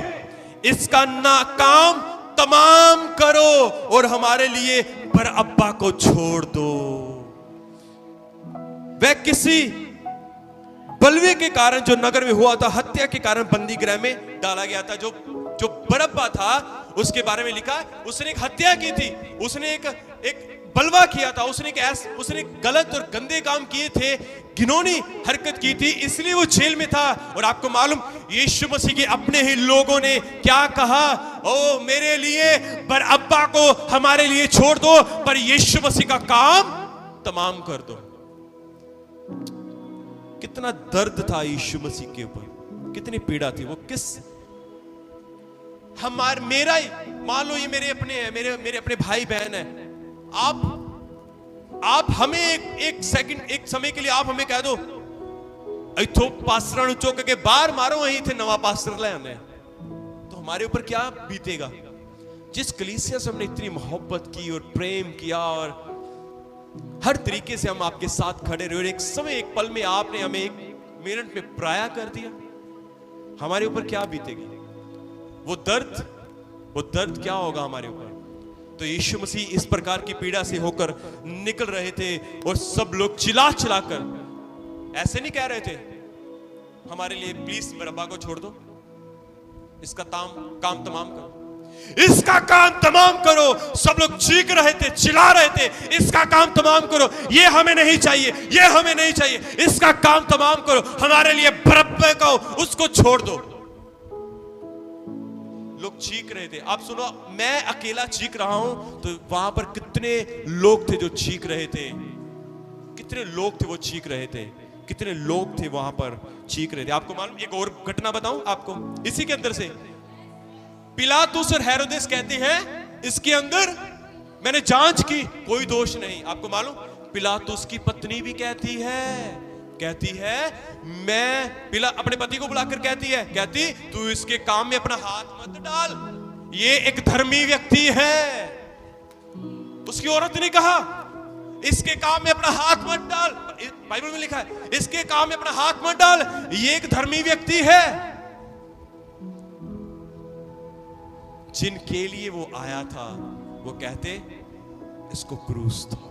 इसका ना काम तमाम करो और हमारे लिए बरअब्बा को छोड़ दो। वह किसी बलवे के कारण जो नगर में हुआ था, हत्या के कारण बंदी गृह में डाला गया था। जो बरअब्बा था उसके बारे में लिखा, उसने एक हत्या की थी, उसने एक बलवा किया था, उसने गलत और गंदे काम किए थे, घिनौनी हरकत की थी, इसलिए वो जेल में था। और आपको मालूम, यीशु मसीह के अपने ही लोगों ने क्या कहा, ओ मेरे लिए बरअब्बा को हमारे लिए छोड़ दो, पर यीशु मसीह का काम तमाम कर दो। कितना दर्द था यीशु मसीह के ऊपर, कितनी पीड़ा थी। वो किस मेरा ही मान लो, ये मेरे अपने हैं, मेरे अपने भाई बहन है। आप हमें एक सेकंड, एक समय के लिए आप हमें कह दो, इथो पास्टर चौक के बाहर मारो, वहीं थे नवा पास्टर ले आने, तो हमारे ऊपर क्या बीतेगा? जिस कलीसिया से हमने इतनी मोहब्बत की और प्रेम किया और हर तरीके से हम आपके साथ खड़े रहे, और एक समय, एक पल में आपने हमें एक मिनट में पराया कर दिया, हमारे ऊपर क्या बीतेगी? वो दर्द क्या होगा हमारे ऊपर? तो यीशु मसीह इस प्रकार की पीड़ा से होकर निकल रहे थे, और सब लोग चिल्ला कर ऐसे नहीं कह रहे थे, हमारे लिए प्लीज बरअब्बा को छोड़ दो, इसका काम तमाम करो, इसका काम तमाम करो। सब लोग चीख रहे थे, चिल्ला रहे थे, इसका काम तमाम करो, ये हमें नहीं चाहिए, ये हमें नहीं चाहिए, इसका काम तमाम करो, हमारे लिए बरअब्बा को, उसको छोड़ दो। लोग चीख रहे थे। आप सुनो, मैं अकेला चीख रहा हूं, तो वहां पर कितने लोग थे जो चीख रहे थे, कितने लोग थे वो चीख रहे थे, कितने लोग थे वहां पर चीख रहे थे। आपको मालूम, एक और घटना बताऊं आपको इसी के अंदर से। पिलातुस और हेरोदेस कहते हैं, इसके अंदर मैंने जांच की, कोई दोष नहीं। आपको मालूम, पिलातुस की पत्नी भी कहती है मैं अपने पति को बुलाकर कहती तू इसके काम में अपना हाथ मत डाल, ये एक धर्मी व्यक्ति है। उसकी औरत ने कहा, इसके काम में अपना हाथ मत डाल, बाइबल में लिखा है, इसके काम में अपना हाथ मत डाल, ये एक धर्मी व्यक्ति है। जिनके लिए वो आया था, वो कहते इसको क्रूस दो।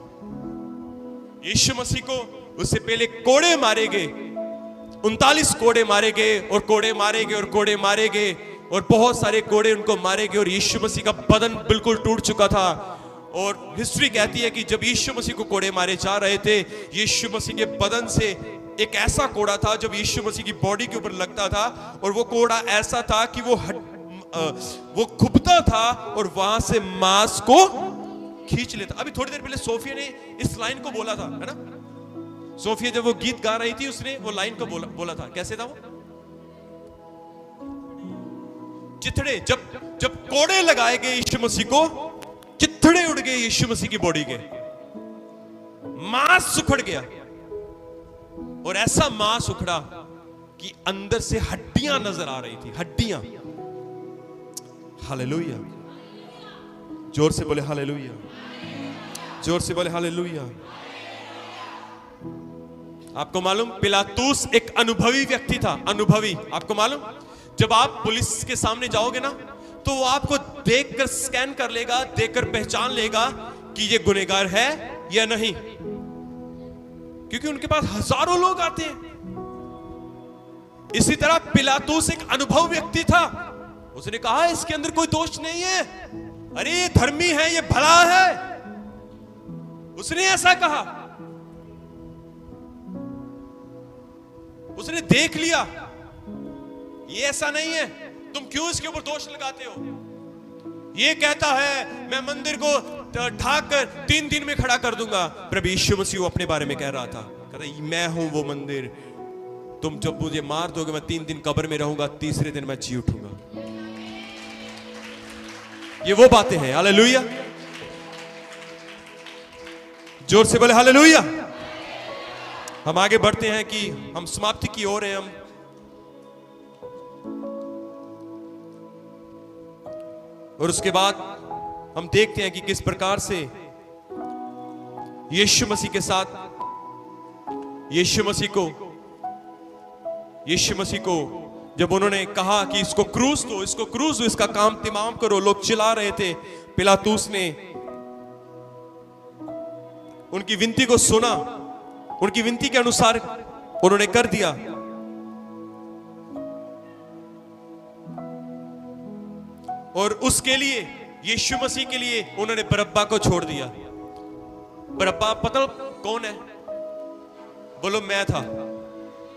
यीशु मसीह को उससे पहले कोड़े मारे गए, 39 कोड़े मारे गए, और कोड़े मारे गए, और कोड़े मारे गए, और बहुत सारे कोड़े उनको मारे गए, और यीशु मसीह का बदन बिल्कुल टूट चुका था। और हिस्ट्री कहती है कि जब यीशु मसीह को कोड़े मारे जा रहे थे, यीशु मसीह के बदन से एक ऐसा कोड़ा था जब यीशु मसीह की बॉडी के ऊपर लगता था, और वो कोड़ा ऐसा था कि वो खुपता था और वहां से मांस को खींच लेता। अभी थोड़ी देर पहले सोफिया ने इस लाइन को बोला था, है ना? सोफिया जब वो गीत गा रही थी, उसने वो लाइन को बोला था। कैसे था वो? चिथड़े, जब कोड़े लगाए गए यीशु मसीह को, चिथड़े उड़ गए यीशु मसीह की बॉडी के, मांस सुखड़ गया, और ऐसा मांस उखड़ा कि अंदर से हड्डियां नजर आ रही थी, हड्डियां। हालेलुया, जोर से बोले हालेलुया, जोर से बोले हालेलुया। आपको मालूम, पिलातूस एक अनुभवी व्यक्ति था, अनुभवी। आपको मालूम, जब आप पुलिस के सामने जाओगे ना, तो वो आपको देखकर स्कैन कर लेगा, देखकर पहचान लेगा कि ये गुनहगार है या नहीं, क्योंकि उनके पास हजारों लोग आते हैं। इसी तरह पिलातूस एक अनुभव व्यक्ति था। उसने कहा इसके अंदर कोई दोष नहीं है, अरे ये धर्मी है, ये भला है। उसने ऐसा कहा, उसने देख लिया ये ऐसा नहीं है, तुम क्यों इसके ऊपर दोष लगाते हो? ये कहता है मैं मंदिर को ढाक कर 3 दिन में खड़ा कर दूंगा। प्रभु यीशु मसीह अपने बारे में कह रहा था, कहता मैं हूं वो मंदिर, तुम जब मुझे मार दोगे मैं 3 दिन कब्र में रहूंगा, तीसरे दिन मैं जी उठूंगा। ये वो बातें हैं। हालेलुया, जोर से बोले हालेलुया। हम आगे बढ़ते हैं कि हम समाप्ति की ओर हैं। हम और उसके बाद हम देखते हैं कि किस प्रकार से यीशु मसीह के साथ यीशु मसीह को जब उन्होंने कहा कि इसको क्रूस दो, इसको क्रूस दो, इसका काम तमाम करो, लोग चिल्ला रहे थे। पिलातूस ने उनकी विनती को सुना, उनकी विनती के अनुसार उन्होंने कर दिया। और उसके लिए, यीशु मसीह के लिए उन्होंने बरअब्बा को छोड़ दिया। बरअब्बा पता कौन है? बोलो मैं था,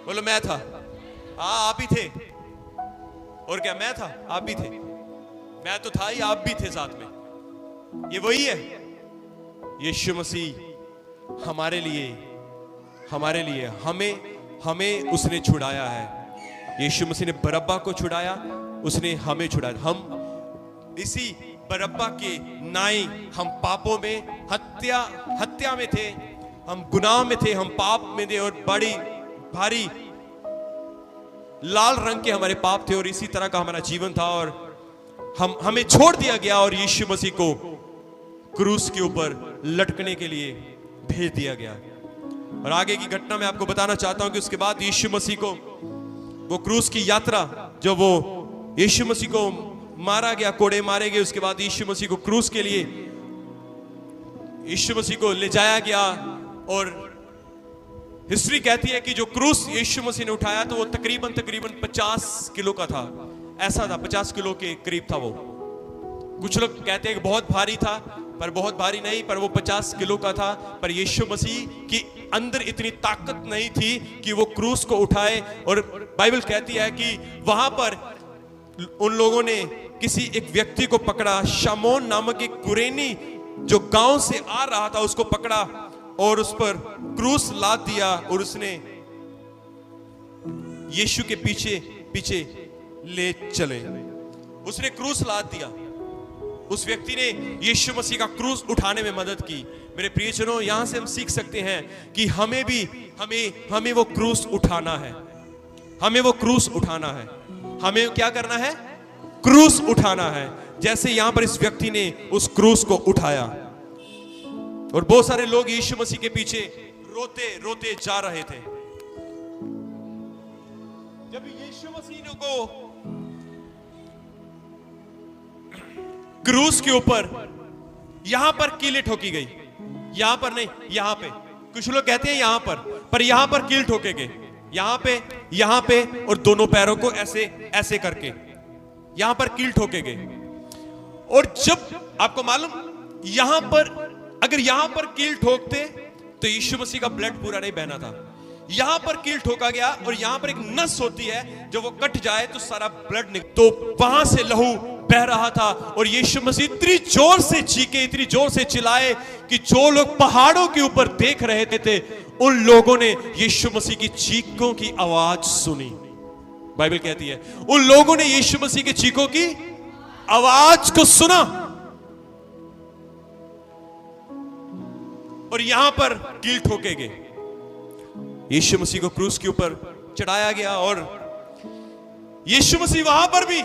बोलो मैं था। आप ही थे, और क्या मैं था? आप भी थे। मैं तो था ही, आप भी थे साथ में। ये वही है यीशु मसीह हमारे लिए हमें उसने छुड़ाया है। यीशु मसीह ने बरअब्बा को छुड़ाया, उसने हमें छुड़ाया। हम इसी बरअब्बा के नाई, हम पापों में, हत्या में थे, हम गुनाह में थे, हम पाप में थे, और बड़ी भारी लाल रंग के हमारे पाप थे, और इसी तरह का हमारा जीवन था। और हमें छोड़ दिया गया, और यीशु मसीह को क्रूस के ऊपर लटकने के लिए भेज दिया गया। और आगे की घटना मैं आपको बताना चाहता हूं कि उसके बाद यीशु मसीह को, वो क्रूस की यात्रा, जो वो यीशु मसीह को मारा गया, कोड़े मारे गए, उसके बाद यीशु मसीह को क्रूस के लिए यीशु मसीह को ले जाया गया। और हिस्ट्री कहती है कि जो क्रूस यीशु मसीह ने उठाया, तो वो तकरीबन 50 किलो का था। ऐसा था, 50 किलो के करीब था वो। कुछ लोग कहते हैं कि बहुत भारी था, पर बहुत भारी नहीं, पर वो 50 किलो का था। पर यीशु मसीह की अंदर इतनी ताकत नहीं थी कि वो क्रूस को उठाए। और बाइबल कहती है कि वहां पर उन लोगों ने किसी एक व्यक्ति को पकड़ा, शामोन नामक एक कुरेनी जो गांव से आ रहा था, उसको पकड़ा और उस पर क्रूस लाद दिया, और उसने यीशु के पीछे ले चले। उसने क्रूस लाद दिया। उस व्यक्ति ने यीशु मसीह का क्रूस उठाने में मदद की। मेरे प्रियजनों, यहां से हम सीख सकते हैं कि हमें वो क्रूस उठाना है। हमें वो क्रूस उठाना है। हमें क्या करना है? क्रूस उठाना है। जैसे यहां पर इस व्यक्ति ने उस क्रूस को उठाया, और बहुत सारे लोग यीशु मसीह के पीछे रोते रोते जा रहे थे। जब यीशु मसीह को क्रूस के ऊपर यहां पर कीलें ठोकी गई, यहां पर नहीं, यहां पे, कुछ लोग कहते हैं यहां पर यहां पर कील ठोके गए, यहां पे और दोनों पैरों को ऐसे करके यहां पर कील ठोके गए। और जब आपको मालूम, यहां पर अगर यहां पर कील ठोकते तो यीशु मसीह का ब्लड पूरा नहीं बहना था। यहां पर कील ठोका गया, और यहां पर एक नस होती है, जब वो कट जाए तो सारा ब्लड निकल, तो वहां से लहू बह रहा था। और यीशु मसीह इतनी जोर से चीखे, इतनी जोर से चिल्लाए कि जो लोग पहाड़ों के ऊपर देख रहे थे, उन लोगों ने यीशु मसीह की चीखों की आवाज सुनी। बाइबल कहती है उन लोगों ने यीशु मसीह की चीखों की आवाज को सुना, और यहां पर कील ठोके गए। यीशु मसीह को क्रूस के ऊपर चढ़ाया गया, और यीशु मसीह वहां पर भी,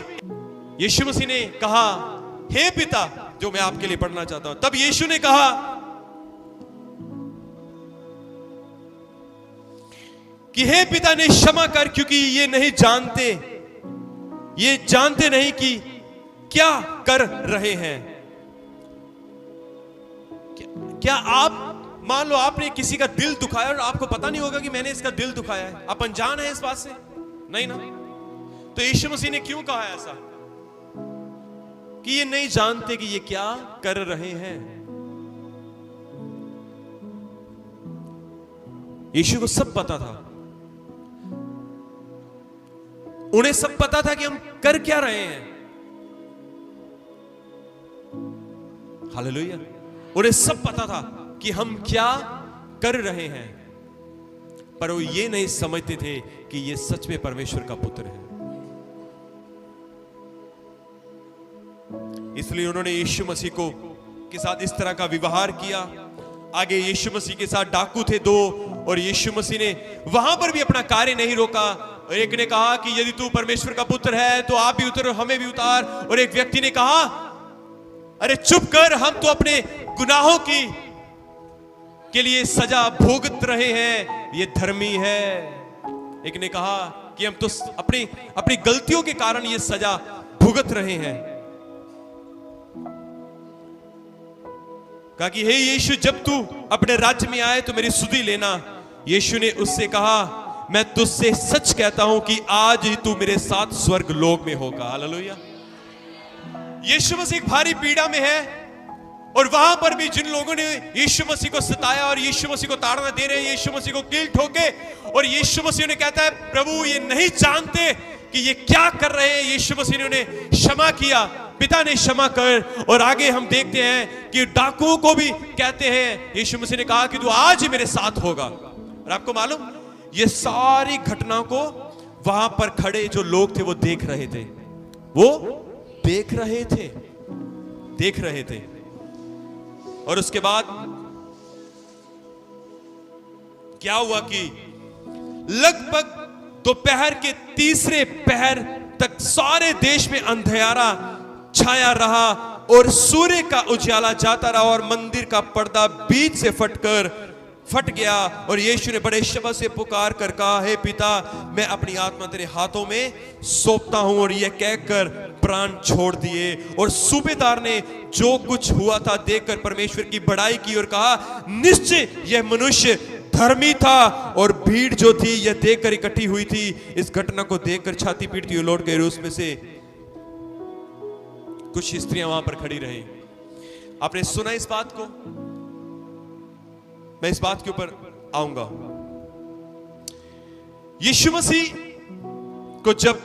यीशु मसीह ने कहा, हे पिता, जो मैं आपके लिए पढ़ना चाहता हूं। तब यीशु ने कहा, कि हे पिता ने क्षमा कर, क्योंकि ये जानते नहीं कि क्या कर रहे हैं। क्या आप मान लो आपने किसी का दिल दुखाया और आपको पता नहीं होगा कि मैंने इसका दिल दुखाया है, आप अनजान है इस बात से? नहीं ना। तो यीशु मसीह ने क्यों कहा ऐसा कि ये नहीं जानते कि ये क्या कर रहे हैं? यीशु को सब पता था, उन्हें सब पता था कि हम कर क्या रहे हैं। हालेलुया। उन्हें सब पता था कि हम क्या कर रहे हैं, पर वो ये नहीं समझते थे कि ये सच में परमेश्वर का पुत्र है। इसलिए उन्होंने यीशु मसीह के साथ इस तरह का व्यवहार किया। आगे यीशु मसीह के साथ डाकू थे 2, और यीशु मसीह ने वहां पर भी अपना कार्य नहीं रोका। और एक ने कहा कि यदि तू परमेश्वर का पुत्र है तो आप भी उतर, हमें भी उतार। और एक व्यक्ति ने कहा, अरे चुप कर, हम तो अपने गुनाहों के लिए सजा भोगत रहे हैं, ये धर्मी है। एक ने कहा कि हम तो अपनी गलतियों के कारण ये सजा भुगत रहे हैं। कहा कि हे यीशु, जब तू अपने राज्य में आए तो मेरी सुधि लेना। यीशु ने उससे कहा, मैं तुझसे सच कहता हूं कि आज ही तू मेरे साथ स्वर्ग लोक में होगा। हालेलुया। यीशु मसीह एक भारी पीड़ा में है, और वहां पर भी जिन लोगों ने यीशु मसीह को सताया और यीशु मसीह को ताड़ना दे रहे हैं, यीशु मसीह को कील ठोके, और यीशु मसीह ने कहता है, प्रभु ये नहीं जानते कि ये क्या कर रहे हैं। यीशु मसीह ने उन्हें क्षमा किया, पिता ने क्षमा कर। और आगे हम देखते हैं कि डाकुओं को भी कहते हैं, यीशु मसीह ने कहा कि तू आज ही मेरे साथ होगा। और आपको मालूम, ये सारी घटना को वहां पर खड़े जो लोग थे वो देख रहे थे, देख रहे थे। और उसके बाद क्या हुआ कि लगभग दोपहर के तीसरे पहर तक सारे देश में अंधेरा छाया रहा, और सूर्य का उजाला जाता रहा, और मंदिर का पर्दा बीच से फट गया। और यीशु ने बड़े शब्द से पुकार कर कहा, हे पिता, मैं अपनी आत्मा तेरे हाथों में सौंपता हूं। और यह कहकर प्राण छोड़ दिए। और सूबेदार ने जो कुछ हुआ था देखकर परमेश्वर की बड़ाई की और कहा, निश्चय यह मनुष्य धर्मी था। और भीड़ जो थी यह देखकर इकट्ठी हुई थी, इस घटना को देखकर छाती पीटती हुई लौट गई। उसमें से कुछ स्त्रियां वहां पर खड़ी रही। आपने सुना इस बात को? मैं इस बात के ऊपर आऊंगा। यीशु मसीह को जब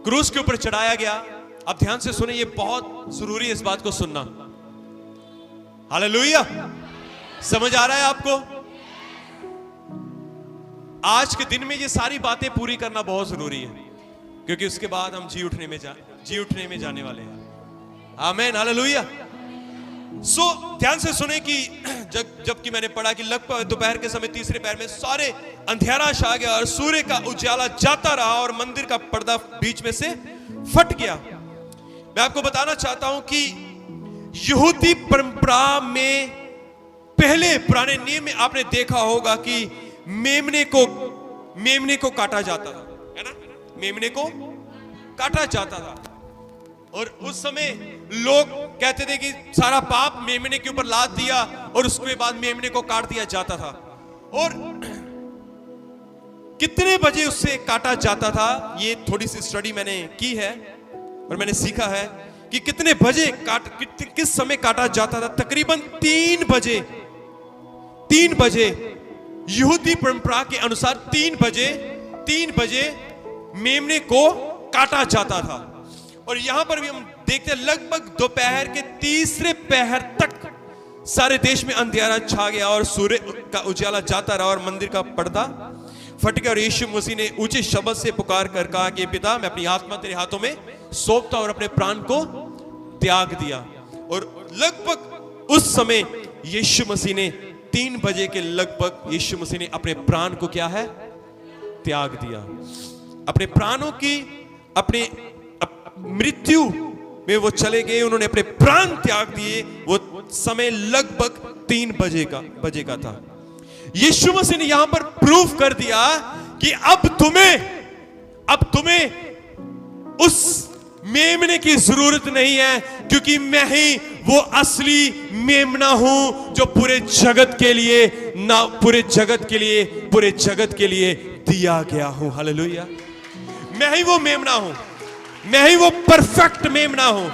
क्रूस के ऊपर चढ़ाया गया, अब ध्यान से सुने, ये बहुत जरूरी है इस बात को सुनना। हालेलुया। समझ आ रहा है आपको? आज के दिन में ये सारी बातें पूरी करना बहुत जरूरी है, क्योंकि उसके बाद हम जी उठने में जाने वाले हैं। आमीन, हालेलुया। सो ध्यान से सुने कि जबकि मैंने पढ़ा कि लगभग दोपहर के समय तीसरे पहर में सारे अंधेरा छा गया, और सूर्य का उजाला जाता रहा, और मंदिर का पर्दा बीच में से फट गया। मैं आपको बताना चाहता हूं कि यहूदी परंपरा में पहले पुराने नियम में आपने देखा होगा कि मेमने को काटा जाता था, है ना? मेमने को काटा जाता था, और उस समय लोग कहते थे कि सारा पाप मेमने के ऊपर लाद दिया, और उसके बाद मेमने को काट दिया जाता था। और कितने बजे उससे काटा जाता था, ये थोड़ी सी स्टडी मैंने की है और मैंने सीखा है कि कितने बजे किस समय काटा जाता था। तकरीबन 3 बजे यहूदी परंपरा के अनुसार 3 बजे मेमने को काटा जाता था। और यहां पर भी हम देखते हैं लगभग दोपहर के तीसरे पहर तक सारे देश में अंधेरा छा गया, और सूर्य का उजाला जाता रहा, और मंदिर का पर्दा फट गया। और यीशु मसीह ने ऊंचे शब्द से पुकार कर कहा कि पिता, मैं अपनी आत्मा तेरे हाथों में सौंपता, और अपने प्राण को त्याग दिया। और लगभग उस समय यीशु मसीह ने 3 बजे के लगभग यीशु मसीह ने अपने प्राण को क्या है, त्याग दिया। अपने प्राणों की, अपने मृत्यु में वो चले गए, उन्होंने अपने प्राण त्याग दिए। वो समय लगभग 3 बजे का था। यीशु मसीह ने यहां पर प्रूव कर दिया कि अब तुम्हें उस मेमने की जरूरत नहीं है, क्योंकि मैं ही वो असली मेमना हूं जो पूरे जगत के लिए दिया गया हूं। हालेलुया। मैं ही वो मेमना हूं, मैं ही वो परफेक्ट मेमना हूं।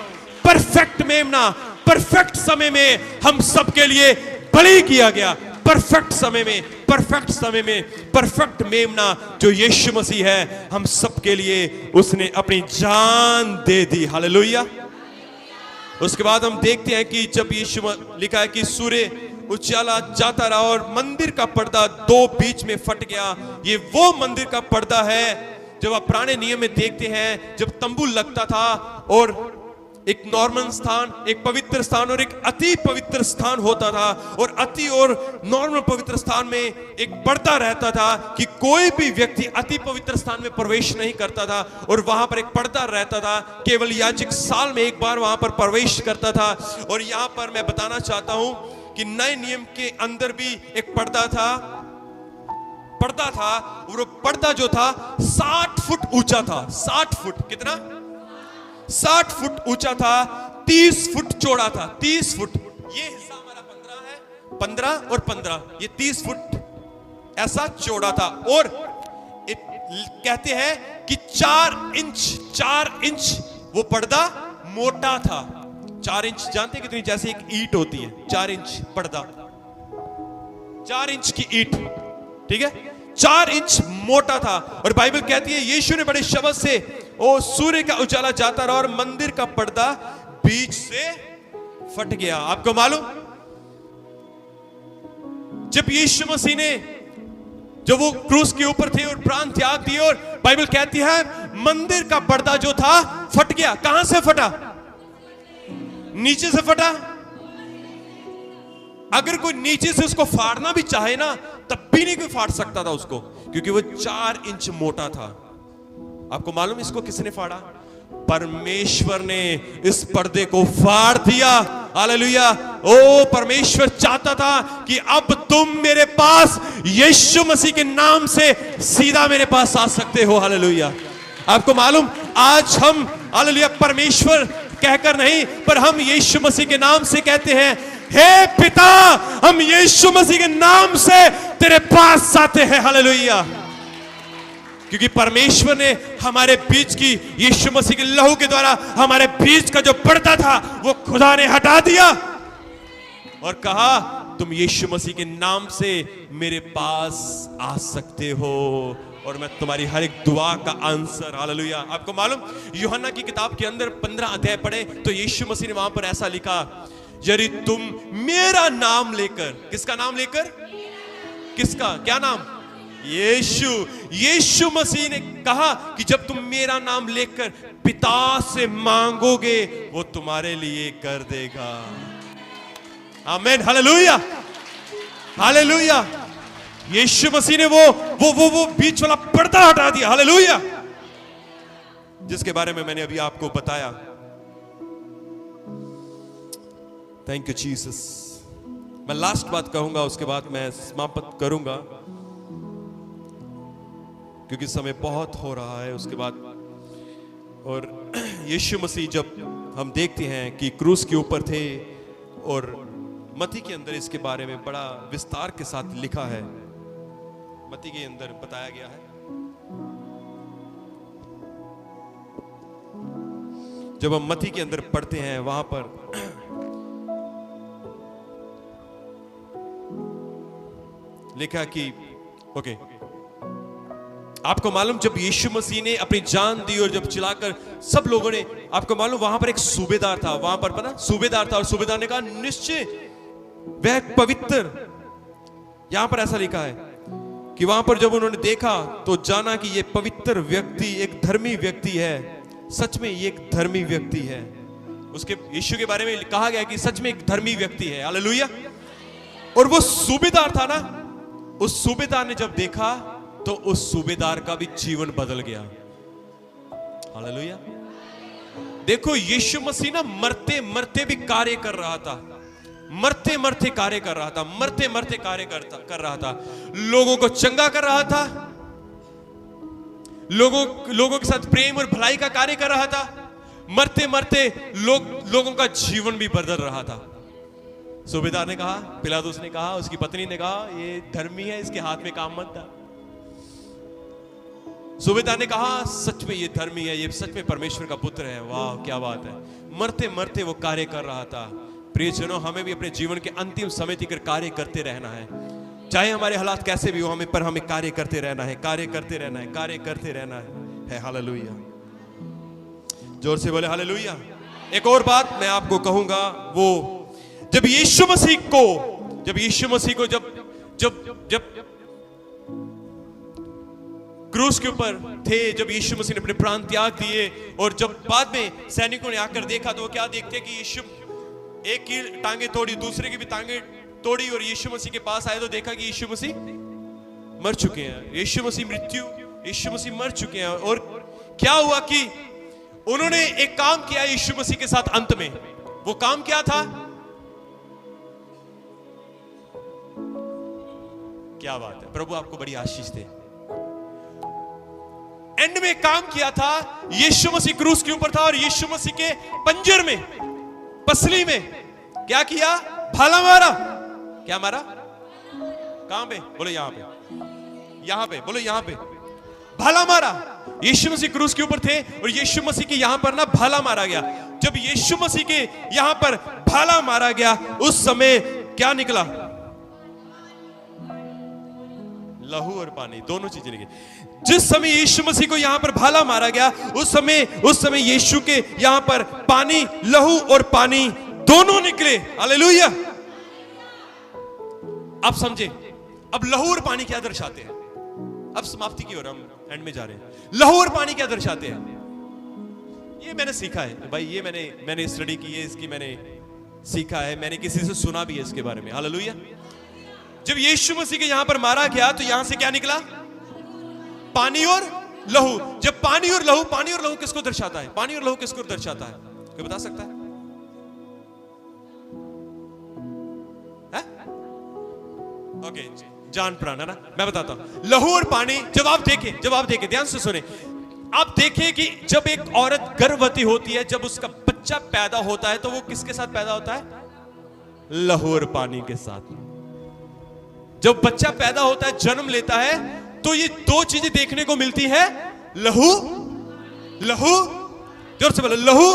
परफेक्ट मेमना परफेक्ट समय में हम सबके लिए बलि किया गया। परफेक्ट समय में परफेक्ट मेमना जो यीशु मसीह है, हम सबके लिए उसने अपनी जान दे दी। हालेलुया। उसके बाद हम देखते हैं कि जब यीशु, लिखा है कि सूर्य उजाला जाता रहा और मंदिर का पर्दा 2 बीच में फट गया। ये वो मंदिर का पर्दा है जब आप पुराने नियम में देखते हैं, जब तंबू लगता था और एक नॉर्मल स्थान, एक पवित्र स्थान और एक अति पवित्र स्थान होता था। और अति और नॉर्मल पवित्र स्थान में एक पर्दा रहता था कि कोई भी व्यक्ति अति पवित्र स्थान में प्रवेश नहीं करता था, और वहां पर एक पर्दा रहता था। केवल याजक साल में एक बार वहां पर प्रवेश करता था। और यहां पर मैं बताना चाहता हूं कि नए नियम के अंदर भी एक पर्दा था, और वो पर्दा जो था 60 फुट ऊंचा था। 60 फुट, कितना? 60 फुट ऊंचा था, 30 फुट चौड़ा था। 30 फुट, ये हिस्सा हमारा 15 है, 15 और 15, ये 30 फुट ऐसा चौड़ा था। और कहते हैं कि 4 इंच वो पर्दा मोटा था। 4 इंच जानते हैं कितनी? जैसे एक ईंट होती है, 4 इंच पर्दा, 4 इंच की ईंट, ठीक है, 4 इंच मोटा था। और बाइबल कहती है यीशु ने बड़े शब्द से, ओ सूर्य का उजाला जाता रहा और मंदिर का पर्दा बीच से फट गया। आपको मालूम, जब यीशु मसीह ने, जब वो क्रूस के ऊपर थे और प्राण त्याग दिए, और बाइबल कहती है मंदिर का पर्दा जो था फट गया। कहां से फटा? नीचे से फटा। अगर कोई नीचे से उसको फाड़ना भी चाहे ना, तब भी नहीं कोई फाड़ सकता था उसको, क्योंकि वो 4 इंच मोटा था। आपको मालूम इसको किसने फाड़ा? परमेश्वर ने इस पर्दे को फाड़ दिया। हालेलुया। ओ परमेश्वर चाहता था कि अब तुम मेरे पास यीशु मसीह के नाम से सीधा मेरे पास आ सकते हो। हालेलुया। आपको मालूम, आज हम हालेलुया परमेश्वर कहकर नहीं, पर हम यीशु मसीह के नाम से कहते हैं, हे पिता, हम यीशु मसीह के नाम से तेरे पास आते हैं। हालेलुया। क्योंकि परमेश्वर ने हमारे बीच की, यीशु मसीह के लहू के द्वारा हमारे बीच का जो पर्दा था वो खुदा ने हटा दिया और कहा तुम यीशु मसीह के नाम से मेरे पास आ सकते हो और मैं तुम्हारी हर एक दुआ का आंसर। हालेलुया। आपको मालूम, यूहन्ना की किताब के अंदर 15 अध्याय पढ़े तो यीशु मसीह ने वहां पर ऐसा लिखा, यदि तुम मेरा नाम लेकर, किसका नाम लेकर? किसका? क्या नाम? यीशु मसीह ने कहा कि जब तुम मेरा नाम लेकर पिता से मांगोगे वो तुम्हारे लिए कर देगा। आमीन। हालेलुया। हालेलुया। यीशु मसीह ने वो बीच वाला पर्दा हटा दिया। हालेलुया। जिसके बारे में मैंने अभी आपको बताया। Thank you Jesus. मैं लास्ट बात कहूंगा, उसके बाद मैं समाप्त करूंगा क्योंकि समय बहुत हो रहा है। उसके बाद और यीशु मसीह जब हम देखते हैं कि क्रूस के ऊपर थे और मत्ती के अंदर इसके बारे में बड़ा विस्तार के साथ लिखा है, मत्ती के अंदर बताया गया है। जब हम मत्ती के अंदर पढ़ते हैं वहां पर लिखा कि ओके, आपको मालूम जब यीशु मसीह ने अपनी जान दी और जब चिल्लाकर सब लोगों ने, आपको मालूम वहां पर एक सूबेदार था, वहां पर पता सूबेदार था और सूबेदार ने कहा निश्चय वह पवित्र। यहां पर ऐसा लिखा है कि वहां पर जब उन्होंने देखा तो जाना कि यह पवित्र व्यक्ति एक धर्मी व्यक्ति है। सच में ये एक धर्मी व्यक्ति है। उसके यीशु के बारे में कहा गया कि सच में एक धर्मी व्यक्ति है। हालेलुया। और वो सूबेदार था ना, उस सूबेदार ने जब देखा तो उस सूबेदार का भी जीवन बदल गया। हालेलुया। देखो यीशु मसीह ना मरते मरते भी कार्य कर रहा था, मरते मरते कार्य कर रहा था, मरते मरते कार्य कर रहा था, लोगों को चंगा कर रहा था, लोगों के साथ प्रेम और भलाई का कार्य कर रहा था, मरते मरते लोगों का जीवन भी बदल रहा था। सूबेदार ने कहा, पिलातुस ने कहा, उसकी पत्नी ने कहा, ये धर्मी है, इसके हाथ में काम मत था। सूबेदार ने कहा, सच में ये धर्मी है, ये सच में परमेश्वर का पुत्र है। वाह क्या बात है। मरते मरते वो कार्य कर रहा था। प्रियजनों, हमें भी अपने जीवन के अंतिम समय तक कार्य करते रहना है, चाहे हमारे हालात कैसे भी हो, हमें कार्य करते रहना है, कार्य करते रहना है, कार्य करते रहना है। हालेलुया, जोर से बोले हालेलुया। एक और बात मैं आपको कहूंगा, वो जब यीशु मसीह को जब क्रूस के ऊपर थे, जब यीशु मसीह ने अपने प्राण त्याग दिए, और जब बाद में सैनिकों ने आकर देखा, तो वो क्या देखते कि यीशु एक की टांगे तोड़ी, दूसरे की भी टांगे तोड़ी, और यीशु मसीह के पास आए तो देखा कि यीशु मसीह मर चुके हैं। यीशु मसीह मर चुके हैं। और क्या हुआ कि उन्होंने एक काम किया यीशु मसीह के साथ अंत में। वो काम क्या था? क्या बात है, प्रभु आपको बड़ी आशीष दे। एंड में काम किया था, यीशु मसीह क्रूस के ऊपर था, और यीशु मसीह के पंजर में, पसली में क्या किया? भाला मारा। क्या मारा? कहां पे? बोलो यहां पे, यहां पे, बोलो यहां पे, भाला मारा। यीशु मसीह क्रूस के ऊपर थे, और यीशु मसीह के यहां पर ना भाला मारा गया। जब यीशु मसीह के यहां पर भाला मारा गया, उस समय क्या निकला? लहू और पानी, दोनों चीजें निकली। जिस समय यीशु मसीह को यहां पर भाला मारा गया, उस समय यीशु के यहां पर पानी, लहू और पानी दोनों निकले। हालेलुया। आप समझे? अब लहू और पानी क्या दर्शाते हैं? अब समाप्ति की ओर हम एंड में जा रहे हैं। लहू और पानी क्या दर्शाते हैं? ये मैंने सीखा है भाई, ये मैंने स्टडी की है, इसकी मैंने सीखा है, मैंने किसी से सुना भी है इसके बारे में। हालेलुया। जब यीशु मसीह के यहां पर मारा गया, तो यहां से क्या निकला? पानी और लहू। जब पानी और लहू किसको दर्शाता है? पानी और लहू किसको दर्शाता है? कोई बता सकता है? ओके, जान प्राण है ना, मैं बताता हूं। लहू और पानी, जब आप देखें ध्यान से सुने, आप देखें कि जब एक औरत गर्भवती होती है, जब उसका बच्चा पैदा होता है, तो वो किसके साथ पैदा होता है? लहू और पानी के साथ। जब बच्चा पैदा होता है, जन्म लेता है, तो ये दो चीजें देखने को मिलती है, लहू, जोर से बोलो, लहू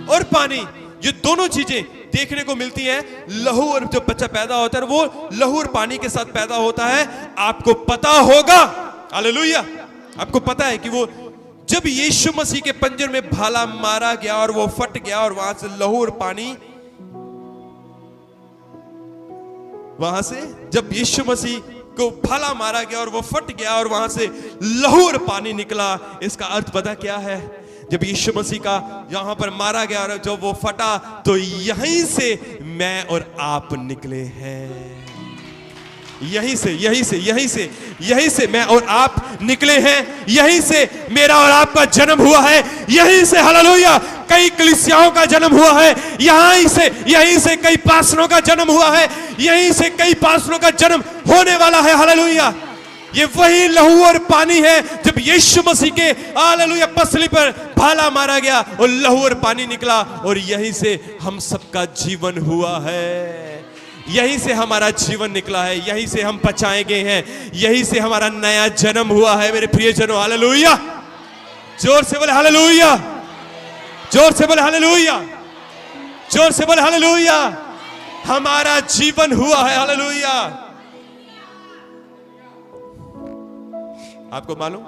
और पानी। ये दोनों चीजें देखने को मिलती हैं। लहू, और जब बच्चा पैदा होता है, वो लहू और पानी के साथ पैदा होता है। आपको पता होगा, हालेलुया, आपको पता है कि वो जब यीशु मसीह के पंजर में भाला मारा गया और वो फट गया, और वहां से लहू और पानी, वहां से जब यीशु मसीह को भाला मारा गया और वो फट गया, और वहां से लहू और पानी निकला, इसका अर्थ पता क्या है? जब यीशु मसीह का यहां पर मारा गया और जब वो फटा, तो यहीं से मैं और आप निकले हैं। यहीं से मैं और आप निकले हैं। यहीं से मेरा और आपका जन्म हुआ है। यहीं से, हालेलुया, कई कलीसियाओं का जन्म हुआ है। यहीं से कई पास्टरों का जन्म हुआ है। यहीं से कई पास्टरों का जन्म होने वाला है। हालेलुया। ये वही लहू और पानी है। जब यीशु मसीह के, हालेलुया, पसली पर भाला मारा गया और लहू और पानी निकला, और यहीं से हम सबका जीवन हुआ है। यहीं से हमारा जीवन निकला है। यहीं से हम बचाए गए हैं। यहीं से हमारा नया जन्म हुआ है मेरे प्रियजनों। हालेलुया। जोर से बोले हालेलुया, जोर से बोले हालेलुया, जोर से बोले हालेलुया। हमारा जीवन हुआ है। हालेलुया। आपको मालूम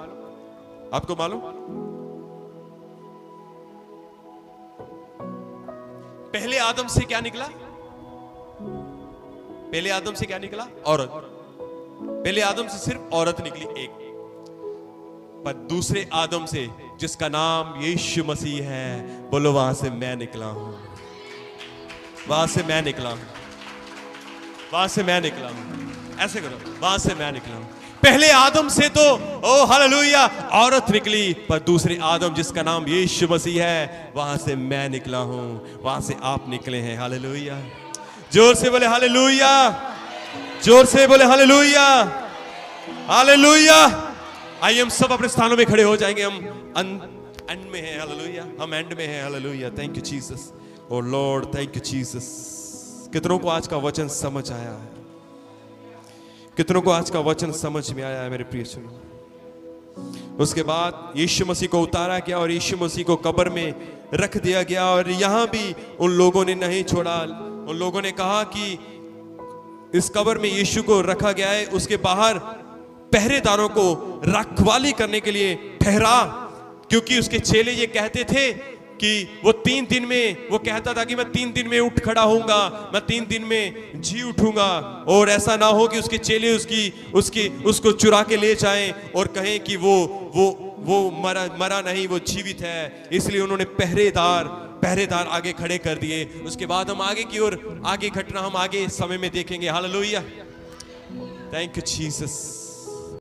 पहले आदम से क्या निकला? पहले आदम से क्या निकला? औरत। पहले आदम से सिर्फ औरत निकली एक, पर दूसरे आदम से, जिसका नाम यीशु मसीह है, बोलो, वहां से मैं निकला हूं। वहां से मैं निकला हूं। ऐसे करो, वहां से मैं निकला हूं। पहले आदम से तो ओ हालेलुया औरत निकली, पर दूसरे आदम जिसका नाम यीशु मसीह है, वहां से मैं निकला हूं, वहां से आप निकले हैं। हालेलुया, जोर से बोले हालेलुया, जोर से बोले हालेलुया, हालेलुया। आइए हम सब अपने स्थानों में खड़े हो जाएंगे। हम एंड में हैं, हालेलुया, हम एंड में हैं, hallelujah. Thank you Jesus, O Lord, thank you Jesus. कितनों को आज का वचन समझ आया है? कितनों को आज का वचन समझ में आया है मेरे प्रिय सुनो? उसके बाद यीशु मसीह को उतारा गया और यीशु मसीह को कब्र में रख दिया गया। और यहां भी उन लोगों ने नहीं छोड़ा। उन लोगों ने कहा कि इस कब्र में यीशु को रखा गया है, उसके बाहर पहरेदारों को रखवाली करने के लिए ठहरा, क्योंकि उसके चेले ये कहते थे कि वो 3 दिन में, वो कहता था कि मैं 3 दिन में उठ खड़ा होऊंगा, मैं 3 दिन में जी उठूंगा। और ऐसा ना हो कि उसके चेले उसको चुरा के ले जाएं और कहें कि वो मरा नहीं, वो जीवित है। इसलिए उन्होंने पहरेदार आगे खड़े कर दिए। उसके बाद हम आगे की ओर, आगे घटना हम आगे समय में देखेंगे। Hallelujah, thank you Jesus.